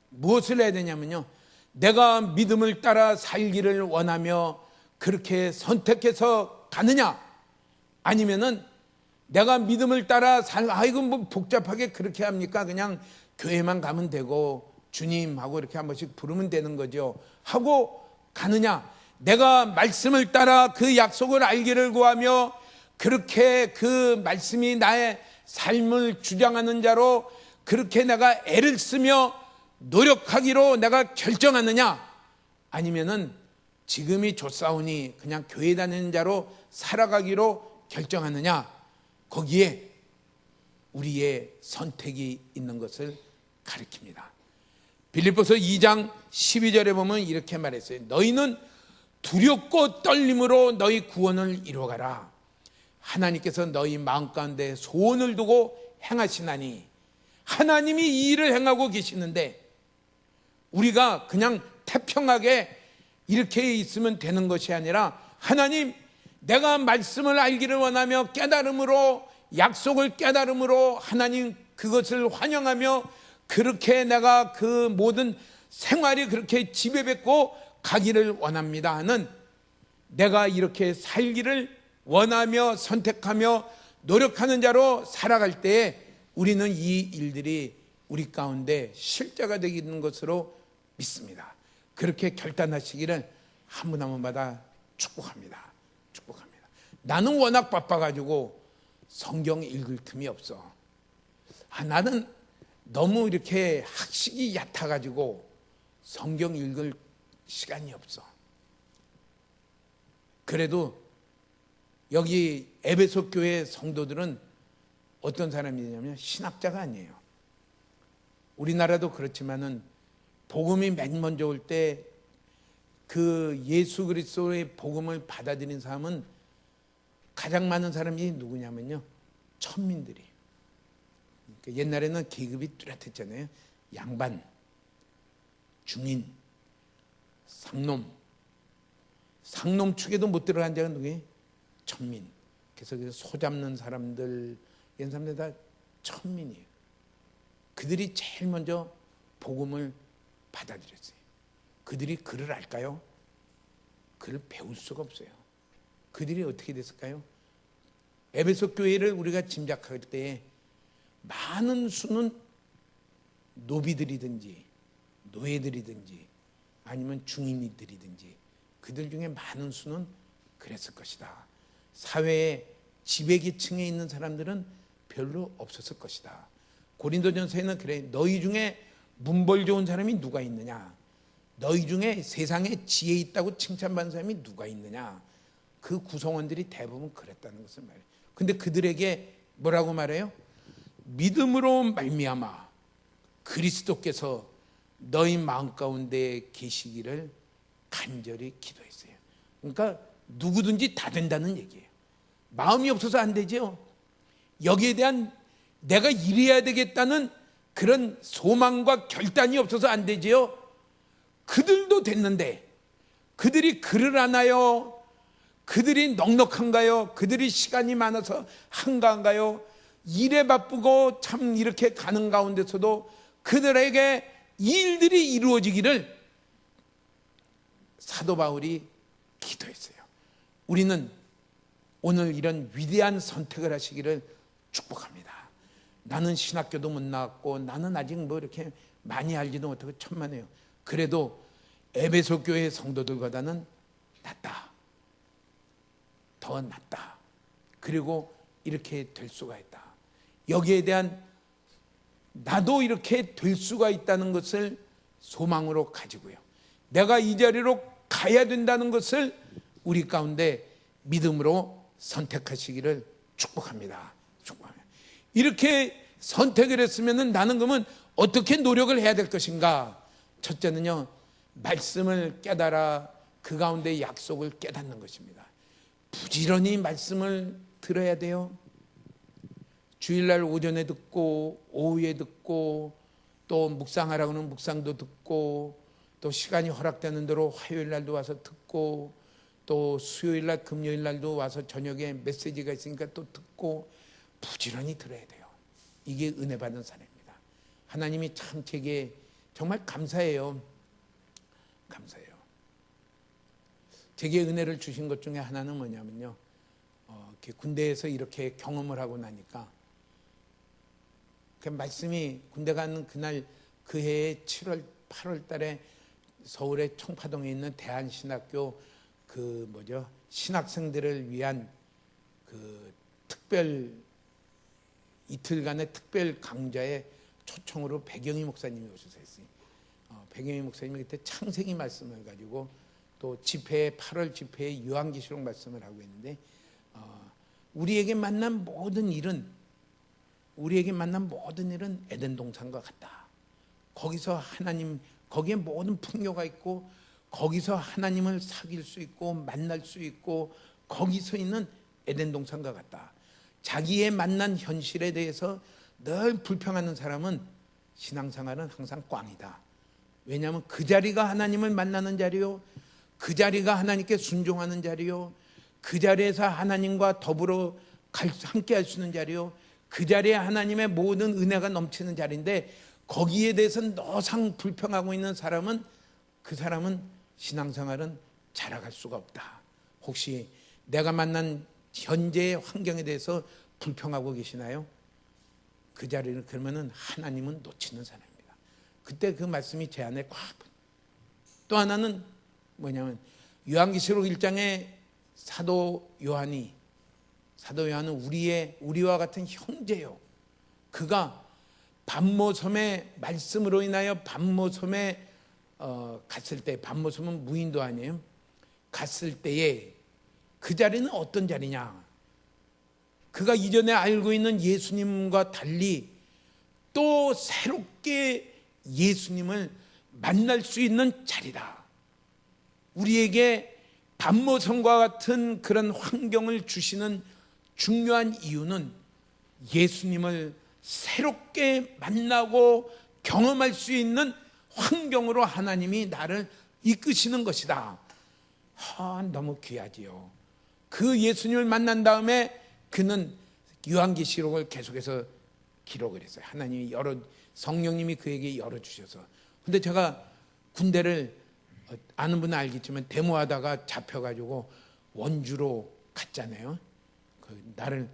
무엇을 해야 되냐면요, 내가 믿음을 따라 살기를 원하며 그렇게 선택해서 가느냐? 아니면은 내가 믿음을 따라 이거 뭐 복잡하게 그렇게 합니까? 그냥 교회만 가면 되고 주님하고 이렇게 한 번씩 부르면 되는 거죠 하고 가느냐? 내가 말씀을 따라 그 약속을 알기를 구하며 그렇게 그 말씀이 나의 삶을 주장하는 자로 그렇게 내가 애를 쓰며 노력하기로 내가 결정하느냐? 아니면은 지금이 좋사오니 그냥 교회 다니는 자로 살아가기로 결정하느냐? 거기에 우리의 선택이 있는 것을 가리킵니다. 빌립보서 2장 12절에 보면 이렇게 말했어요. 너희는 두렵고 떨림으로 너희 구원을 이루어가라. 하나님께서 너희 마음 가운데 소원을 두고 행하시나니, 하나님이 이 일을 행하고 계시는데 우리가 그냥 태평하게 이렇게 있으면 되는 것이 아니라, 하나님, 내가 말씀을 알기를 원하며 깨달음으로, 약속을 깨달음으로 하나님 그것을 환영하며 그렇게 내가 그 모든 생활이 그렇게 지배받고 가기를 원합니다 하는, 내가 이렇게 살기를 원하며 선택하며 노력하는 자로 살아갈 때에 우리는 이 일들이 우리 가운데 실제가 되는 것으로 믿습니다. 그렇게 결단하시기를 한 분 한 분마다 축복합니다. 나는 워낙 바빠가지고 성경 읽을 틈이 없어. 나는 너무 이렇게 학식이 얕아가지고 성경 읽을 시간이 없어. 그래도 여기 에베소 교회 성도들은 어떤 사람이냐면 신학자가 아니에요. 우리나라도 그렇지만은 복음이 맨 먼저 올 때 그 예수 그리스도의 복음을 받아들인 사람은 가장 많은 사람이 누구냐면요, 천민들이. 그러니까 옛날에는 계급이 뚜렷했잖아요. 양반, 중인, 상놈 축에도 못 들어간 자가 누구예요? 천민. 그래서 소 잡는 사람들, 이런 사람들 다 천민이에요. 그들이 제일 먼저 복음을 받아들였어요. 그들이 글을 알까요? 글을 배울 수가 없어요. 그들이 어떻게 됐을까요? 에베소 교회를 우리가 짐작할 때 많은 수는 노비들이든지 노예들이든지 아니면 중인이들이든지 그들 중에 많은 수는 그랬을 것이다. 사회의 지배계층에 있는 사람들은 별로 없었을 것이다. 고린도전서에는 그래, 너희 중에 문벌 좋은 사람이 누가 있느냐? 너희 중에 세상에 지혜 있다고 칭찬받는 사람이 누가 있느냐? 그 구성원들이 대부분 그랬다는 것을 말해요. 근데 그들에게 뭐라고 말해요? 믿음으로 말미암아 그리스도께서 너희 마음 가운데 계시기를 간절히 기도했어요. 그러니까 누구든지 다 된다는 얘기예요. 마음이 없어서 안 되죠. 여기에 대한 내가 이래야 되겠다는 그런 소망과 결단이 없어서 안 되지요. 그들도 됐는데 그들이 글을 하나요? 그들이 넉넉한가요? 그들이 시간이 많아서 한가한가요? 일에 바쁘고 참 이렇게 가는 가운데서도 그들에게 이 일들이 이루어지기를 사도 바울이 기도했어요. 우리는 오늘 이런 위대한 선택을 하시기를 축복합니다. 나는 신학교도 못 나왔고 나는 아직 뭐 이렇게 많이 알지도 못하고 천만에요. 그래도 에베소 교회 성도들보다는 낫다. 더 낫다. 그리고 이렇게 될 수가 있다. 여기에 대한 나도 이렇게 될 수가 있다는 것을 소망으로 가지고요. 내가 이 자리로 가야 된다는 것을 우리 가운데 믿음으로 선택하시기를 축복합니다. 축복합니다. 이렇게 선택을 했으면 나는 그러면 어떻게 노력을 해야 될 것인가? 첫째는요, 말씀을 깨달아 그 가운데 약속을 깨닫는 것입니다. 부지런히 말씀을 들어야 돼요. 주일날 오전에 듣고 오후에 듣고 또 묵상하라고 하는 묵상도 듣고 또 시간이 허락되는 대로 화요일날도 와서 듣고 또 수요일날 금요일날도 와서 저녁에 메시지가 있으니까 또 듣고 부지런히 들어야 돼요. 이게 은혜 받는 사람입니다. 하나님이 참 제게 정말 감사해요. 감사해요. 제게 은혜를 주신 것 중에 하나는 뭐냐면요, 군대에서 이렇게 경험을 하고 나니까 그 말씀이 군대 가는 그날 그 해에 7월 8월 달에 서울의 청파동에 있는 대한신학교 신학생들을 위한 그 특별 이틀간의 특별 강좌에 초청으로 백영희 목사님이 오셔서 했어요. 백영희 목사님이 그때 창세기 말씀을 가지고 또 8월 집회에 요한계시록 말씀을 하고 있는데 우리에게 만난 모든 일은 에덴 동산과 같다. 거기서 하나님, 거기에 모든 풍요가 있고 거기서 하나님을 사귈 수 있고 만날 수 있고 거기서 있는 에덴 동산과 같다. 자기의 만난 현실에 대해서 늘 불평하는 사람은 신앙생활은 항상 꽝이다. 왜냐하면 그 자리가 하나님을 만나는 자리요, 그 자리가 하나님께 순종하는 자리요, 그 자리에서 하나님과 더불어 함께 할 수 있는 자리요, 그 자리에 하나님의 모든 은혜가 넘치는 자리인데 거기에 대해서 너상 불평하고 있는 사람은 그 사람은 신앙생활은 자라갈 수가 없다. 혹시 내가 만난 현재의 환경에 대해서 불평하고 계시나요? 그 자리는 그러면은 하나님은 놓치는 사람입니다. 그때 그 말씀이 제 안에 꽉. 또 하나는 뭐냐면 요한계시록 1장에 사도 요한은 우리와 같은 형제요. 그가 반모섬의 말씀으로 인하여 반모섬에 갔을 때, 반모섬은 무인도 아니에요. 갔을 때에 그 자리는 어떤 자리냐? 그가 이전에 알고 있는 예수님과 달리 또 새롭게 예수님을 만날 수 있는 자리다. 우리에게 반모섬과 같은 그런 환경을 주시는 중요한 이유는 예수님을 새롭게 만나고 경험할 수 있는 환경으로 하나님이 나를 이끄시는 것이다. 너무 귀하지요. 그 예수님을 만난 다음에 그는 요한계시록을 계속해서 기록을 했어요. 하나님이 성령님이 그에게 열어주셔서. 근데 제가 군대를 아는 분은 알겠지만 데모하다가 잡혀가지고 원주로 갔잖아요.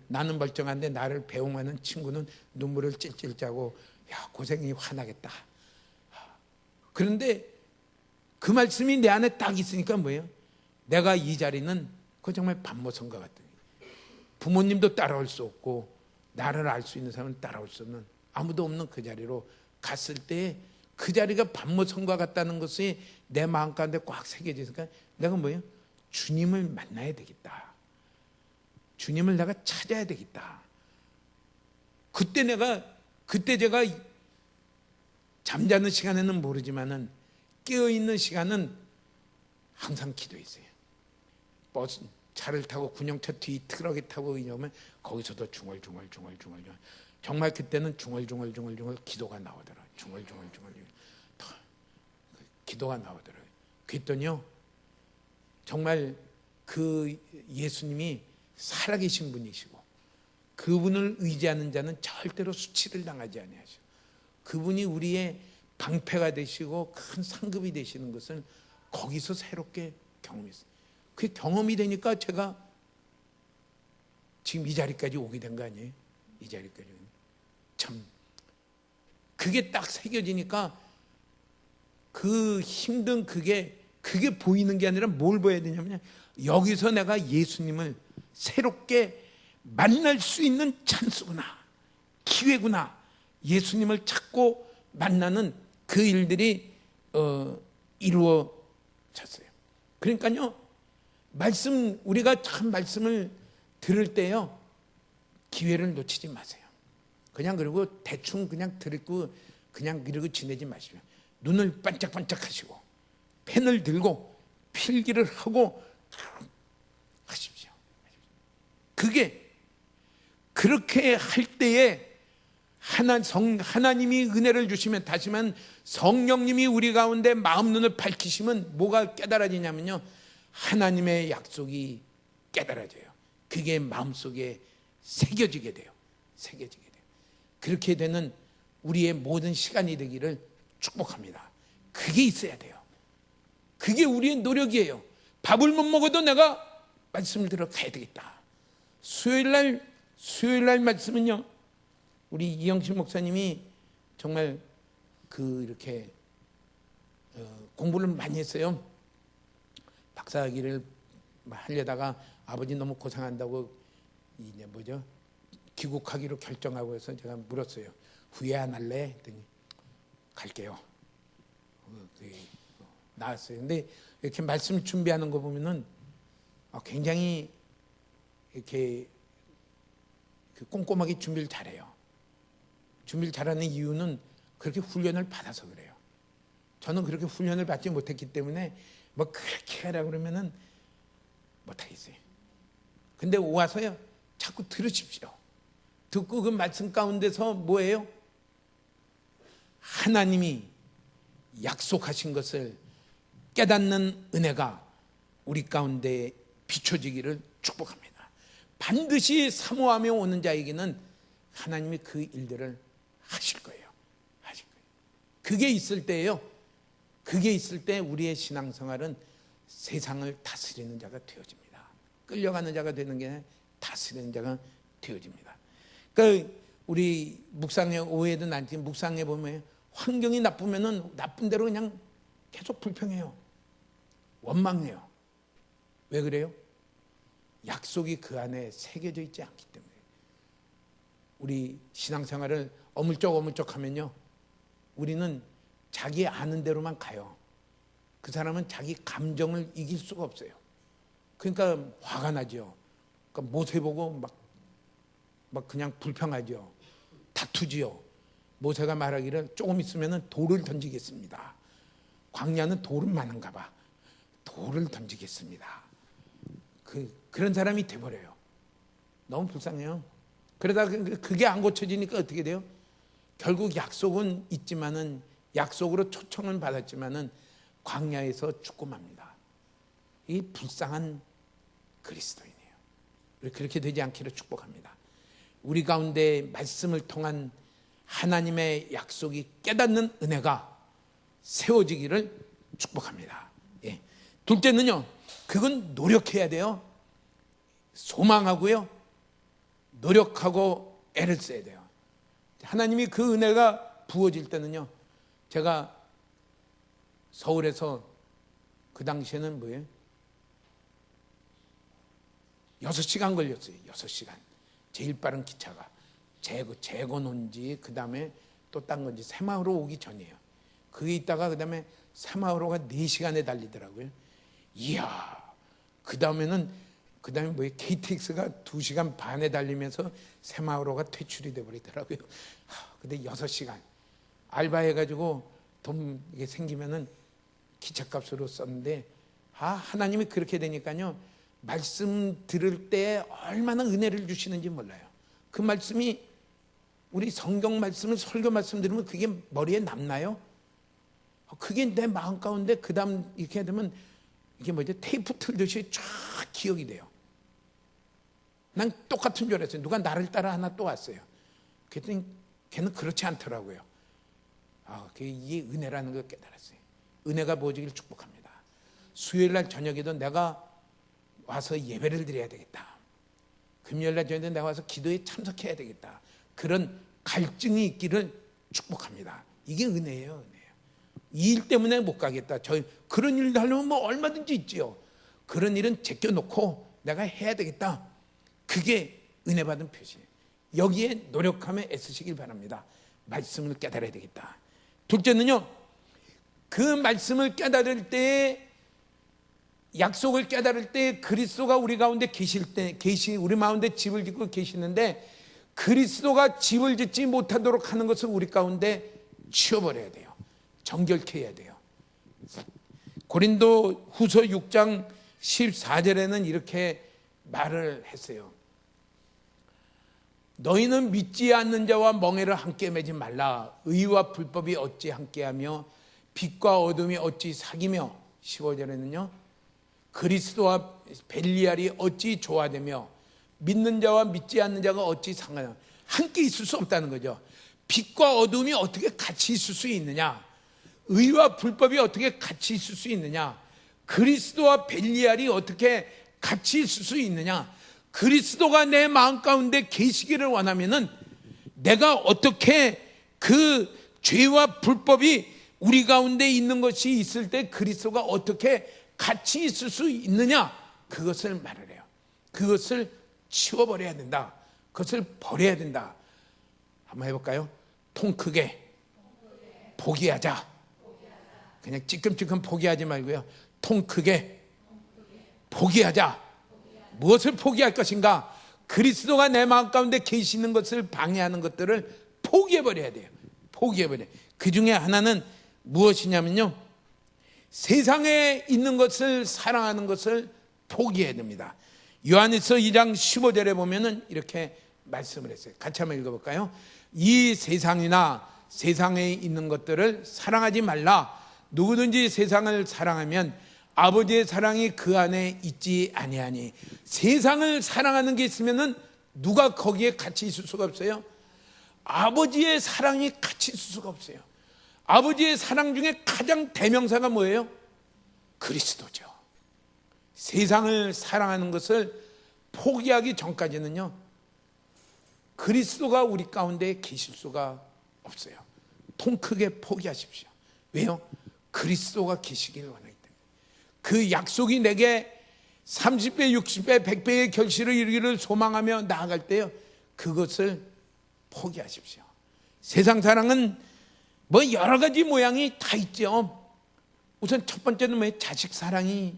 나는 멀쩡한데 나를 배웅하는 친구는 눈물을 찔찔 짜고, 야, 고생이 화나겠다. 그런데 그 말씀이 내 안에 딱 있으니까 뭐예요? 내가 이 자리는 그건 정말 반모섬과 같더니 부모님도 따라올 수 없고 나를 알 수 있는 사람은 따라올 수 없는, 아무도 없는 그 자리로 갔을 때 그 자리가 밤모성과 같다는 것이 내 마음 가운데 꽉 새겨지니까 내가 뭐예요? 주님을 만나야 되겠다. 주님을 내가 찾아야 되겠다. 그때 제가 잠자는 시간에는 모르지만은 깨어있는 시간은 항상 기도했어요. 버스 차를 타고 군용차 뒤 트럭에 타고 이러면 거기서도 중얼중얼 정말 그때는 중얼중얼 기도가 나오더라고요. 중얼중얼 기도가 나오더라고요. 그랬더니요 정말 그 예수님이 살아계신 분이시고 그분을 의지하는 자는 절대로 수치를 당하지 아니하시고 그분이 우리의 방패가 되시고 큰 상급이 되시는 것을 거기서 새롭게 경험했어요. 그게 경험이 되니까 제가 지금 이 자리까지 오게 된 거 아니에요? 이 자리까지. 참 그게 딱 새겨지니까 그 힘든 그게 보이는 게 아니라 뭘 보여야 되냐면 여기서 내가 예수님을 새롭게 만날 수 있는 찬스구나, 기회구나. 예수님을 찾고 만나는 그 일들이 이루어졌어요. 그러니까요 우리가 참 말씀을 들을 때요 기회를 놓치지 마세요. 그냥 그리고 대충 그냥 듣고 그냥 그러고 지내지 마시고 눈을 반짝반짝 하시고 펜을 들고 필기를 하고 하십시오. 그게 그렇게 할 때에 하나님이 은혜를 주시면 다시만 성령님이 우리 가운데 마음 눈을 밝히시면 뭐가 깨달아지냐면요 하나님의 약속이 깨달아져요. 그게 마음속에 새겨지게 돼요. 그렇게 되는 우리의 모든 시간이 되기를 축복합니다. 그게 있어야 돼요. 그게 우리의 노력이에요. 밥을 못 먹어도 내가 말씀을 들어 가야 되겠다. 수요일날 말씀은요 우리 이영신 목사님이 정말 이렇게 공부를 많이 했어요. 박사학위를 하려다가 아버지 너무 고생한다고 이제 귀국하기로 결정하고 해서 제가 물었어요. 후회 안 할래? 했더니 갈게요. 나왔어요. 근데 이렇게 말씀 준비하는 거 보면은 굉장히 이렇게 꼼꼼하게 준비를 잘해요. 준비를 잘하는 이유는 그렇게 훈련을 받아서 그래요. 저는 그렇게 훈련을 받지 못했기 때문에 그렇게 하라 그러면은 못하겠어요. 근데 와서요 자꾸 들으십시오. 듣고 그 말씀 가운데서 뭐예요? 하나님이 약속하신 것을 깨닫는 은혜가 우리 가운데 비춰지기를 축복합니다. 반드시 사모하며 오는 자에게는 하나님이 그 일들을 하실 거예요. 그게 있을 때예요. 그게 있을 때 우리의 신앙생활은 세상을 다스리는 자가 되어집니다. 끌려가는 자가 되는 게 아니라 다스리는 자가 되어집니다. 그러니까 우리 묵상에 오해도 난지 묵상해 보면 환경이 나쁘면은 나쁜 대로 그냥 계속 불평해요. 원망해요. 왜 그래요? 약속이 그 안에 새겨져 있지 않기 때문에. 우리 신앙생활을 어물쩍어물쩍 하면요 우리는 자기 아는 대로만 가요. 그 사람은 자기 감정을 이길 수가 없어요. 그러니까 화가 나죠. 그러니까 모세 보고 막 그냥 불평하죠. 다투지요. 모세가 말하기를 조금 있으면 돌을 던지겠습니다. 광야는 돌은 많은가 봐. 돌을 던지겠습니다. 그런 사람이 돼버려요. 너무 불쌍해요. 그러다 그게 안 고쳐지니까 어떻게 돼요? 결국 약속은 있지만은 약속으로 초청은 받았지만은 광야에서 죽고 맙니다. 이 불쌍한 그리스도인이에요. 그렇게 되지 않기를 축복합니다. 우리 가운데 말씀을 통한 하나님의 약속이 깨닫는 은혜가 세워지기를 축복합니다. 예. 둘째는요, 그건 노력해야 돼요. 소망하고요, 노력하고 애를 써야 돼요. 하나님이 그 은혜가 부어질 때는요, 제가 서울에서 그 당시에는 뭐예요? 6시간 걸렸어요. 6시간. 제일 빠른 기차가 재건 온지 그 다음에 또 딴 건지 새마을로 오기 전이에요. 그게 있다가 그다음에 새마을호가 4시간에 달리더라고요. 이야, 그다음에 뭐예요? KTX가 2시간 반에 달리면서 새마을호가 퇴출이 돼버리더라고요. 근데 6시간 알바해가지고 돈 이게 생기면은 기차값으로 썼는데, 하나님이 그렇게 되니까요, 말씀 들을 때 얼마나 은혜를 주시는지 몰라요. 그 말씀이, 우리 성경 말씀을, 설교 말씀 들으면 그게 머리에 남나요? 그게 내 마음 가운데 그 다음 이렇게 되면 이게 뭐지? 테이프 틀듯이 쫙 기억이 돼요. 난 똑같은 줄 알았어요. 누가 나를 따라 하나 또 왔어요. 그랬더니 걔는 그렇지 않더라고요. 이게 은혜라는 걸 깨달았어요. 은혜가 부어지길 축복합니다. 수요일날 저녁에도 내가 와서 예배를 드려야 되겠다. 금요일날 저녁에도 내가 와서 기도에 참석해야 되겠다. 그런 갈증이 있기를 축복합니다. 이게 은혜예요, 은혜예요. 이 일 때문에 못 가겠다. 그런 일도 하려면 뭐 얼마든지 있지요. 그런 일은 제껴놓고 내가 해야 되겠다. 그게 은혜 받은 표시예요. 여기에 노력하며 애쓰시길 바랍니다. 말씀을 깨달아야 되겠다. 둘째는요, 그 말씀을 깨달을 때, 약속을 깨달을 때 그리스도가 우리 가운데 계실 때, 우리 가운데 집을 짓고 계시는데, 그리스도가 집을 짓지 못하도록 하는 것을 우리 가운데 치워버려야 돼요. 정결케 해야 돼요. 고린도 후서 6장 14절에는 이렇게 말을 했어요. 너희는 믿지 않는 자와 멍에를 함께 매지 말라. 의와 불법이 어찌 함께하며 빛과 어둠이 어찌 사귀며, 15절에는요, 그리스도와 벨리알이 어찌 조화되며 믿는 자와 믿지 않는 자가 어찌 상하냐. 함께 있을 수 없다는 거죠. 빛과 어둠이 어떻게 같이 있을 수 있느냐? 의와 불법이 어떻게 같이 있을 수 있느냐? 그리스도와 벨리알이 어떻게 같이 있을 수 있느냐? 그리스도가 내 마음 가운데 계시기를 원하면은 내가 어떻게 그 죄와 불법이 우리 가운데 있는 것이 있을 때 그리스도가 어떻게 같이 있을 수 있느냐? 그것을 말을 해요. 그것을 치워버려야 된다. 그것을 버려야 된다. 한번 해볼까요? 통 크게 포기하자. 그냥 찌끔찌끔 포기하지 말고요, 통 크게 포기하자. 무엇을 포기할 것인가? 그리스도가 내 마음 가운데 계시는 것을 방해하는 것들을 포기해버려야 돼요. 포기해버려요. 그 중에 하나는 무엇이냐면요, 세상에 있는 것을 사랑하는 것을 포기해야 됩니다. 요한일서 2장 15절에 보면은 이렇게 말씀을 했어요. 같이 한번 읽어볼까요? 이 세상이나 세상에 있는 것들을 사랑하지 말라. 누구든지 세상을 사랑하면 아버지의 사랑이 그 안에 있지 아니하니. 세상을 사랑하는 게 있으면은 누가 거기에 같이 있을 수가 없어요? 아버지의 사랑이 같이 있을 수가 없어요. 아버지의 사랑 중에 가장 대명사가 뭐예요? 그리스도죠. 세상을 사랑하는 것을 포기하기 전까지는요, 그리스도가 우리 가운데 계실 수가 없어요. 통 크게 포기하십시오. 왜요? 그리스도가 계시길 원하기 때문에. 그 약속이 내게 30배, 60배, 100배의 결실을 이루기를 소망하며 나아갈 때요, 그것을 포기하십시오. 세상 사랑은 뭐 여러 가지 모양이 다 있죠. 우선 첫 번째는 뭐예요? 자식 사랑이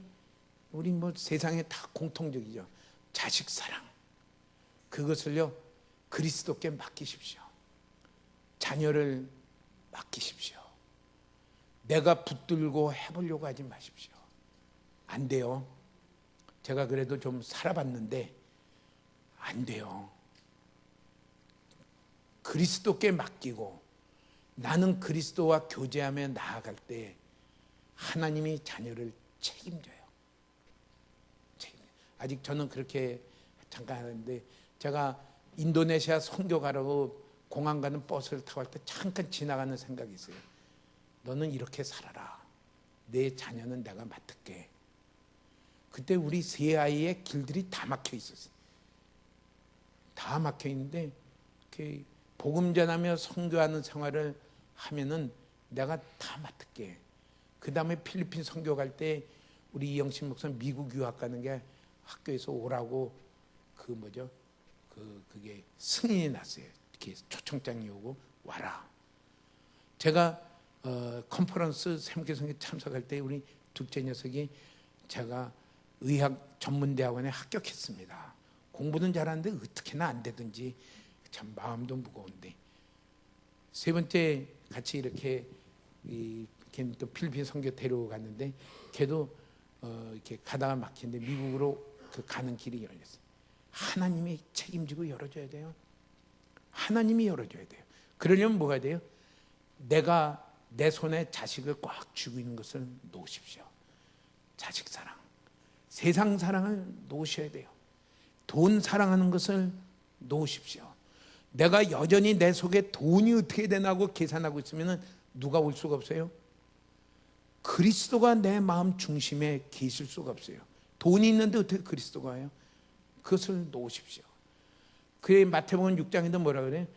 우리 뭐 세상에 다 공통적이죠. 자식 사랑. 그것을요, 그리스도께 맡기십시오. 자녀를 맡기십시오. 내가 붙들고 해보려고 하지 마십시오. 안 돼요. 제가 그래도 좀 살아봤는데 안 돼요. 그리스도께 맡기고 나는 그리스도와 교제하며 나아갈 때 하나님이 자녀를 책임져요. 아직 저는 그렇게 잠깐 하는데, 제가 인도네시아 선교 가라고 공항 가는 버스를 타고 갈 때 잠깐 지나가는 생각이 있어요. 너는 이렇게 살아라. 내 자녀는 내가 맡을게. 그때 우리 세 아이의 길들이 다 막혀 있었어요. 다 막혀 있는데 복음 전하며 선교하는 생활을 하면은 내가 다 맡을게. 그 다음에 필리핀 선교 갈 때 우리 이영신 목사 미국 유학 가는 게 학교에서 오라고 그게 승인이 났어요. 이렇게 초청장이 오고 와라. 제가 컨퍼런스 세무교성에 참석할 때 우리 둘째 녀석이 제가 의학 전문대학원에 합격했습니다. 공부는 잘하는데 어떻게나 안 되든지 참 마음도 무거운데, 세 번째 같이 이렇게 걔는 또 필리핀 선교 데려갔는데 걔도 이렇게 가다가 막히는데 미국으로 그 가는 길이 열렸어요. 하나님이 책임지고 열어줘야 돼요. 하나님이 열어줘야 돼요. 그러려면 뭐가 돼요? 내가 내 손에 자식을 꽉 쥐고 있는 것을 놓으십시오. 자식 사랑, 세상 사랑을 놓으셔야 돼요. 돈 사랑하는 것을 놓으십시오. 내가 여전히 내 속에 돈이 어떻게 되나고 계산하고 있으면 누가 올 수가 없어요. 그리스도가 내 마음 중심에 계실 수가 없어요. 돈이 있는데 어떻게 그리스도가 와요? 그것을 놓으십시오. 그의 마태복음 6장에도 뭐라 그래요?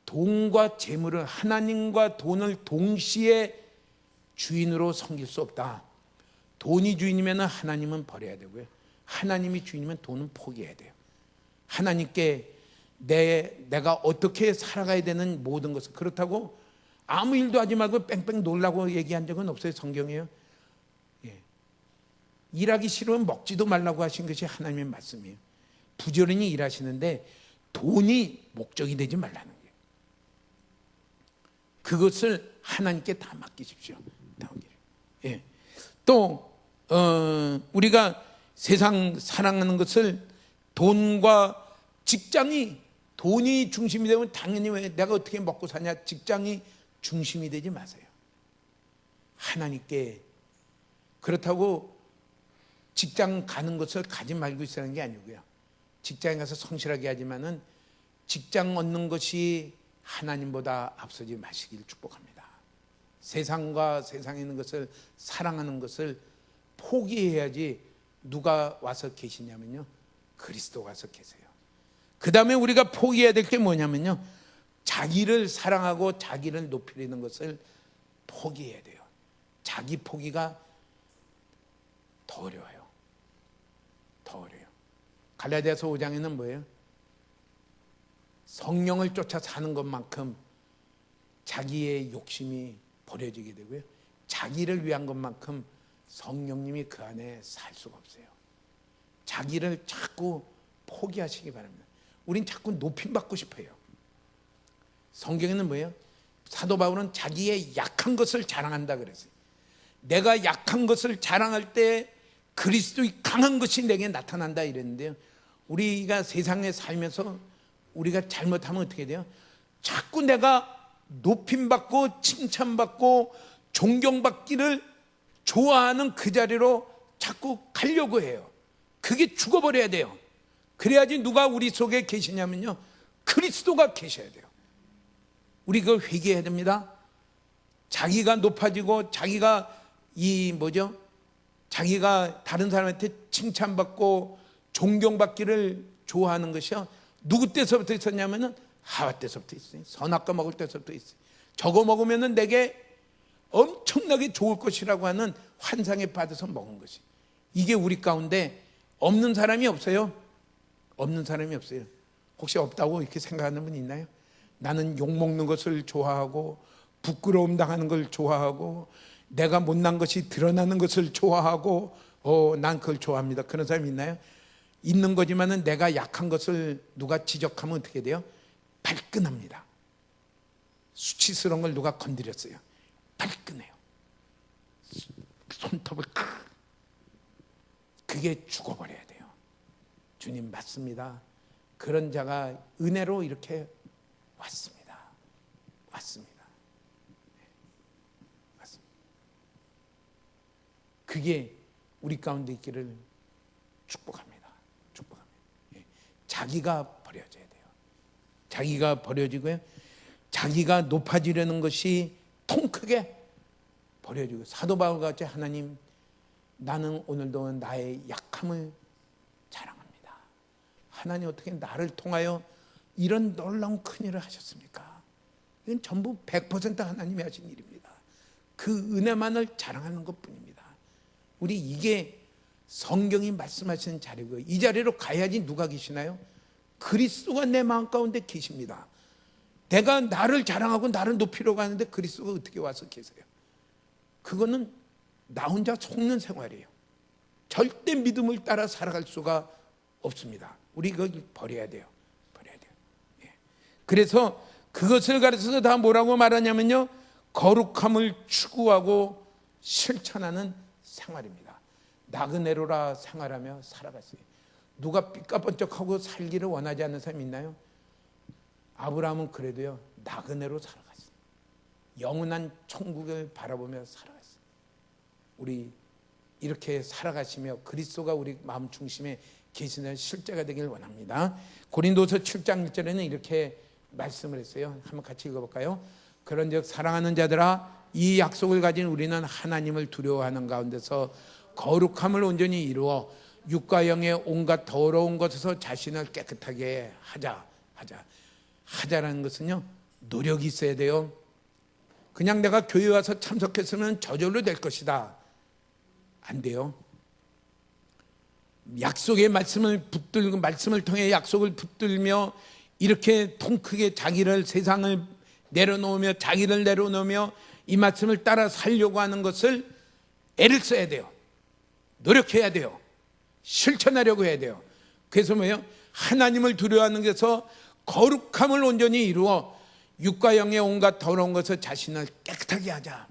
돈과 재물을, 하나님과 돈을 동시에 주인으로 섬길 수 없다. 돈이 주인이면 하나님은 버려야 되고요, 하나님이 주인이면 돈은 포기해야 돼요. 하나님께 내가 어떻게 살아가야 되는 모든 것을, 그렇다고 아무 일도 하지 말고 뺑뺑 놀라고 얘기한 적은 없어요. 성경이에요. 예. 일하기 싫으면 먹지도 말라고 하신 것이 하나님의 말씀이에요. 부지런히 일하시는데 돈이 목적이 되지 말라는 거예요. 그것을 하나님께 다 맡기십시오. 예. 또 우리가 세상 사랑하는 것을, 돈과 직장이, 돈이 중심이 되면 당연히 왜 내가 어떻게 먹고 사냐, 직장이 중심이 되지 마세요. 하나님께. 그렇다고 직장 가는 것을 가지 말고 있으라는 게 아니고요, 직장에 가서 성실하게 하지만은 직장 얻는 것이 하나님보다 앞서지 마시길 축복합니다. 세상과 세상에 있는 것을 사랑하는 것을 포기해야지 누가 와서 계시냐면요, 그리스도가 와서 계세요. 그 다음에 우리가 포기해야 될 게 뭐냐면요, 자기를 사랑하고 자기를 높이려는 것을 포기해야 돼요. 자기 포기가 더 어려워요. 더 어려워요. 갈라디아서 5장에는 뭐예요? 성령을 쫓아 사는 것만큼 자기의 욕심이 버려지게 되고요, 자기를 위한 것만큼 성령님이 그 안에 살 수가 없어요. 자기를 자꾸 포기하시기 바랍니다. 우린 자꾸 높임받고 싶어요. 성경에는 뭐예요? 사도 바울은 자기의 약한 것을 자랑한다 그랬어요. 내가 약한 것을 자랑할 때 그리스도의 강한 것이 내게 나타난다 이랬는데요, 우리가 세상에 살면서 우리가 잘못하면 어떻게 돼요? 자꾸 내가 높임받고 칭찬받고 존경받기를 좋아하는 그 자리로 자꾸 가려고 해요. 그게 죽어버려야 돼요. 그래야지 누가 우리 속에 계시냐면요, 그리스도가 계셔야 돼요. 우리 그걸 회개해야 됩니다. 자기가 높아지고 자기가 자기가 다른 사람한테 칭찬받고 존경받기를 좋아하는 것이요, 누구 때서부터 있었냐면은 하와 때서부터 있어요. 선악과 먹을 때서부터 있어요. 저거 먹으면은 내게 엄청나게 좋을 것이라고 하는 환상에 빠져서 먹은 것이. 이게 우리 가운데 없는 사람이 없어요. 없는 사람이 없어요. 혹시 없다고 이렇게 생각하는 분 있나요? 나는 욕먹는 것을 좋아하고 부끄러움 당하는 걸 좋아하고 내가 못난 것이 드러나는 것을 좋아하고 난 그걸 좋아합니다. 그런 사람이 있나요? 있는 거지만은 내가 약한 것을 누가 지적하면 어떻게 돼요? 발끈합니다. 수치스러운 걸 누가 건드렸어요, 발끈해요. 손톱을 그게 죽어버려야 돼요. 주님 맞습니다. 그런 자가 은혜로 이렇게 왔습니다. 왔습니다. 그게 우리 가운데 있기를 축복합니다. 축복합니다. 자기가 버려져야 돼요. 자기가 버려지고요, 자기가 높아지려는 것이 통 크게 버려지고, 사도 바울같이 하나님, 나는 오늘도 나의 약함을 자랑합니다. 하나님 어떻게 나를 통하여 이런 놀라운 큰일을 하셨습니까? 이건 전부 100% 하나님이 하신 일입니다. 그 은혜만을 자랑하는 것뿐입니다. 우리 이게 성경이 말씀하시는 자리고, 이 자리로 가야지 누가 계시나요? 그리스도가 내 마음 가운데 계십니다. 내가 나를 자랑하고 나를 높이려고 하는데 그리스도가 어떻게 와서 계세요? 그거는 나 혼자 속는 생활이에요. 절대 믿음을 따라 살아갈 수가 없습니다. 우리 그걸 버려야 돼요. 버려야 돼요. 예. 그래서 그것을 가르쳐서 다 뭐라고 말하냐면요, 거룩함을 추구하고 실천하는 생활입니다. 나그네로라 생활하며 살아갔어요. 누가 삐까번쩍하고 살기를 원하지 않는 사람이 있나요? 아브라함은 그래도요, 나그네로 살아갔어요. 영원한 천국을 바라보며 살아갔어요. 우리 이렇게 살아가시며 그리스도가 우리 마음 중심에 계시는 실제가 되길 원합니다. 고린도서 7장 1절에는 이렇게 말씀을 했어요. 한번 같이 읽어볼까요? 그런즉 사랑하는 자들아, 이 약속을 가진 우리는 하나님을 두려워하는 가운데서 거룩함을 온전히 이루어 육과 영의 온갖 더러운 것에서 자신을 깨끗하게 하자라는 것은요, 노력이 있어야 돼요. 그냥 내가 교회 와서 참석했으면 저절로 될 것이다, 안 돼요. 약속의 말씀을 붙들고, 말씀을 통해 약속을 붙들며 이렇게 통 크게 자기를, 세상을 내려놓으며 자기를 내려놓으며 이 말씀을 따라 살려고 하는 것을 애를 써야 돼요. 노력해야 돼요. 실천하려고 해야 돼요. 그래서 뭐예요? 하나님을 두려워하는 것에서 거룩함을 온전히 이루어 육과 영의 온갖 더러운 것을 자신을 깨끗하게 하자.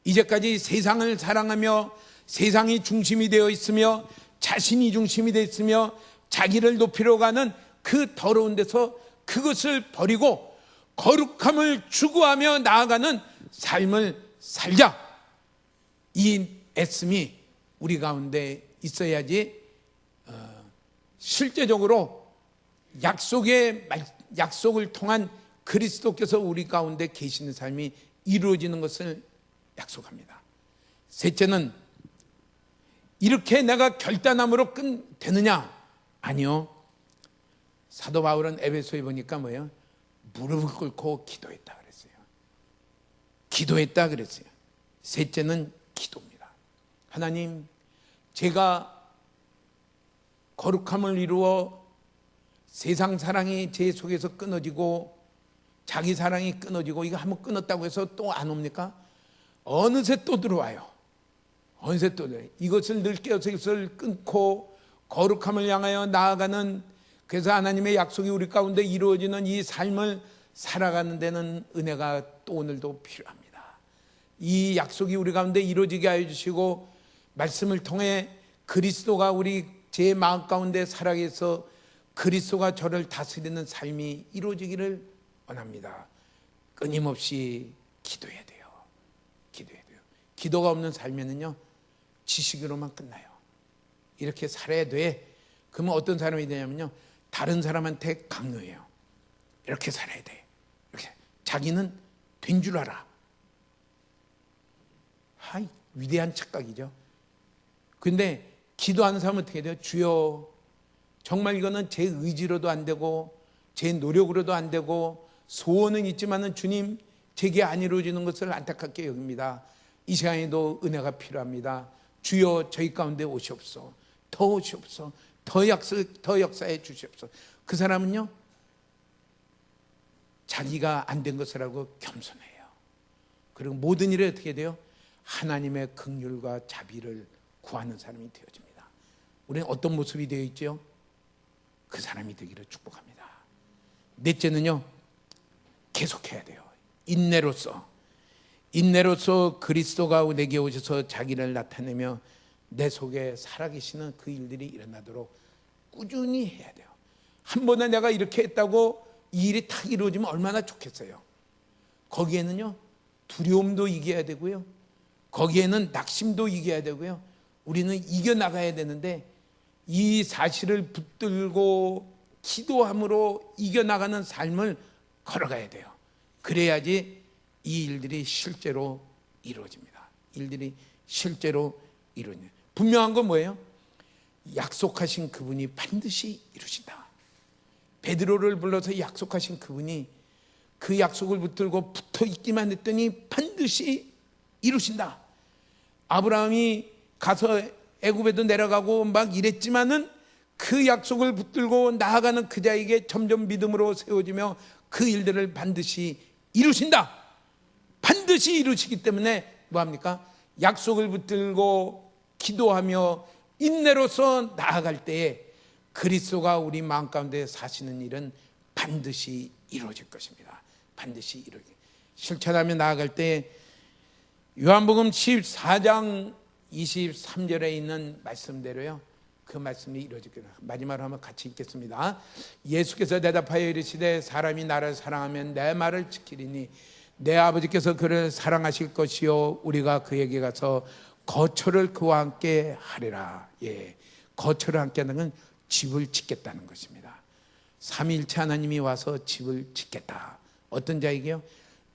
이제까지 세상을 사랑하며 세상이 중심이 되어 있으며 자신이 중심이 되어 있으며 자기를 높이려고 하는 그 더러운 데서 그것을 버리고 거룩함을 추구하며 나아가는 삶을 살자. 이 애씀이 우리 가운데 있어야지 실제적으로 약속을 통한 그리스도께서 우리 가운데 계시는 삶이 이루어지는 것을 약속합니다. 셋째는, 이렇게 내가 결단함으로 되느냐? 아니요. 사도 바울은 에베소에 보니까 뭐예요? 무릎을 꿇고 기도했다 그랬어요. 기도했다 그랬어요. 셋째는 기도입니다. 하나님, 제가 거룩함을 이루어 세상 사랑이 제 속에서 끊어지고 자기 사랑이 끊어지고, 이거 한번 끊었다고 해서 또 안 옵니까? 어느새 또 들어와요. 어느새 또 들어와요. 이것을 늘 깨어서 이것을 끊고 거룩함을 향하여 나아가는, 그래서 하나님의 약속이 우리 가운데 이루어지는 이 삶을 살아가는 데는 은혜가 또 오늘도 필요합니다. 이 약속이 우리 가운데 이루어지게 하여 주시고, 말씀을 통해 그리스도가 제 마음 가운데 살아계서 그리스도가 저를 다스리는 삶이 이루어지기를 원합니다. 끊임없이 기도해야 돼요. 기도해야 돼요. 기도가 없는 삶에는요, 지식으로만 끝나요. 이렇게 살아야 돼. 그러면 어떤 사람이 되냐면요, 다른 사람한테 강요해요. 이렇게 살아야 돼. 이렇게. 자기는 된 줄 알아. 위대한 착각이죠. 근데 기도하는 사람은 어떻게 돼요? 주여, 정말 이거는 제 의지로도 안 되고 제 노력으로도 안 되고 소원은 있지만은 주님, 제게 안 이루어지는 것을 안타깝게 여깁니다. 이 시간에도 은혜가 필요합니다. 주여, 저희 가운데 오시옵소서. 더 오시옵소서. 더 역사해 주시옵소서. 그 사람은요, 자기가 안 된 것을 알고 겸손해요. 그리고 모든 일에 어떻게 돼요? 하나님의 긍휼과 자비를 구하는 사람이 되어집니다. 우리는 어떤 모습이 되어 있죠? 그 사람이 되기를 축복합니다. 넷째는요, 계속해야 돼요. 인내로서 그리스도가 내게 오셔서 자기를 나타내며 내 속에 살아계시는 그 일들이 일어나도록 꾸준히 해야 돼요. 한 번에 내가 이렇게 했다고 이 일이 탁 이루어지면 얼마나 좋겠어요. 거기에는요, 두려움도 이겨야 되고요, 거기에는 낙심도 이겨야 되고요, 우리는 이겨나가야 되는데, 이 사실을 붙들고 기도함으로 이겨나가는 삶을 걸어가야 돼요. 그래야지 이 일들이 실제로 이루어집니다. 일들이 실제로 이루어집니다. 분명한 건 뭐예요? 약속하신 그분이 반드시 이루신다. 베드로를 불러서 약속하신 그분이 그 약속을 붙들고 붙어 있기만 했더니 반드시 이루신다. 아브라함이 가서 애굽에도 내려가고 막 이랬지만은 그 약속을 붙들고 나아가는 그 자에게 점점 믿음으로 세워지며 그 일들을 반드시 이루신다. 반드시 이루시기 때문에 뭐합니까? 약속을 붙들고 기도하며 인내로서 나아갈 때에 그리스도가 우리 마음 가운데 사시는 일은 반드시 이루어질 것입니다. 반드시 이루어질. 실천하며 나아갈 때 요한복음 14장 23절에 있는 말씀대로요, 그 말씀이 이루어질 거예요. 마지막으로 한번 같이 읽겠습니다. 예수께서 대답하여 이르시되 사람이 나를 사랑하면 내 말을 지키리니 내 아버지께서 그를 사랑하실 것이요 우리가 그에게 가서 거처를 그와 함께 하리라. 예, 거처를 함께 하는 건 집을 짓겠다는 것입니다. 삼위일체 하나님이 와서 집을 짓겠다. 어떤 자에게요?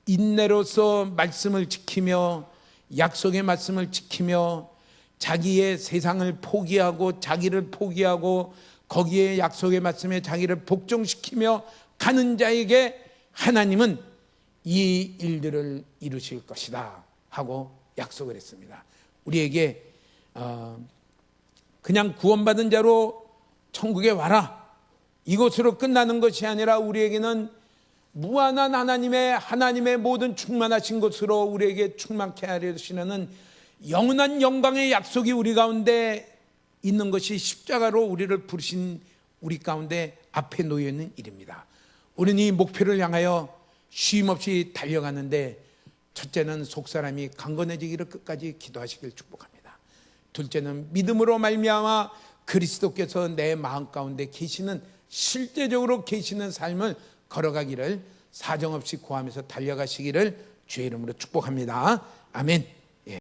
인내로서 말씀을 지키며 약속의 말씀을 지키며 자기의 세상을 포기하고 자기를 포기하고 거기에 약속의 말씀에 자기를 복종시키며 가는 자에게 하나님은 이 일들을 이루실 것이다 하고 약속을 했습니다. 우리에게 그냥 구원받은 자로 천국에 와라, 이것으로 끝나는 것이 아니라 우리에게는 무한한 하나님의 모든 충만하신 것으로 우리에게 충만케 하려 하시는 영원한 영광의 약속이 우리 가운데 있는 것이 십자가로 우리를 부르신 우리 가운데 앞에 놓여 있는 일입니다. 우리는 이 목표를 향하여 쉼없이 달려가는데, 첫째는 속사람이 강건해지기를 끝까지 기도하시길 축복합니다. 둘째는 믿음으로 말미암아 그리스도께서 내 마음 가운데 계시는, 실제적으로 계시는 삶을 걸어가기를 사정없이 구하면서 달려가시기를 주의 이름으로 축복합니다. 아멘.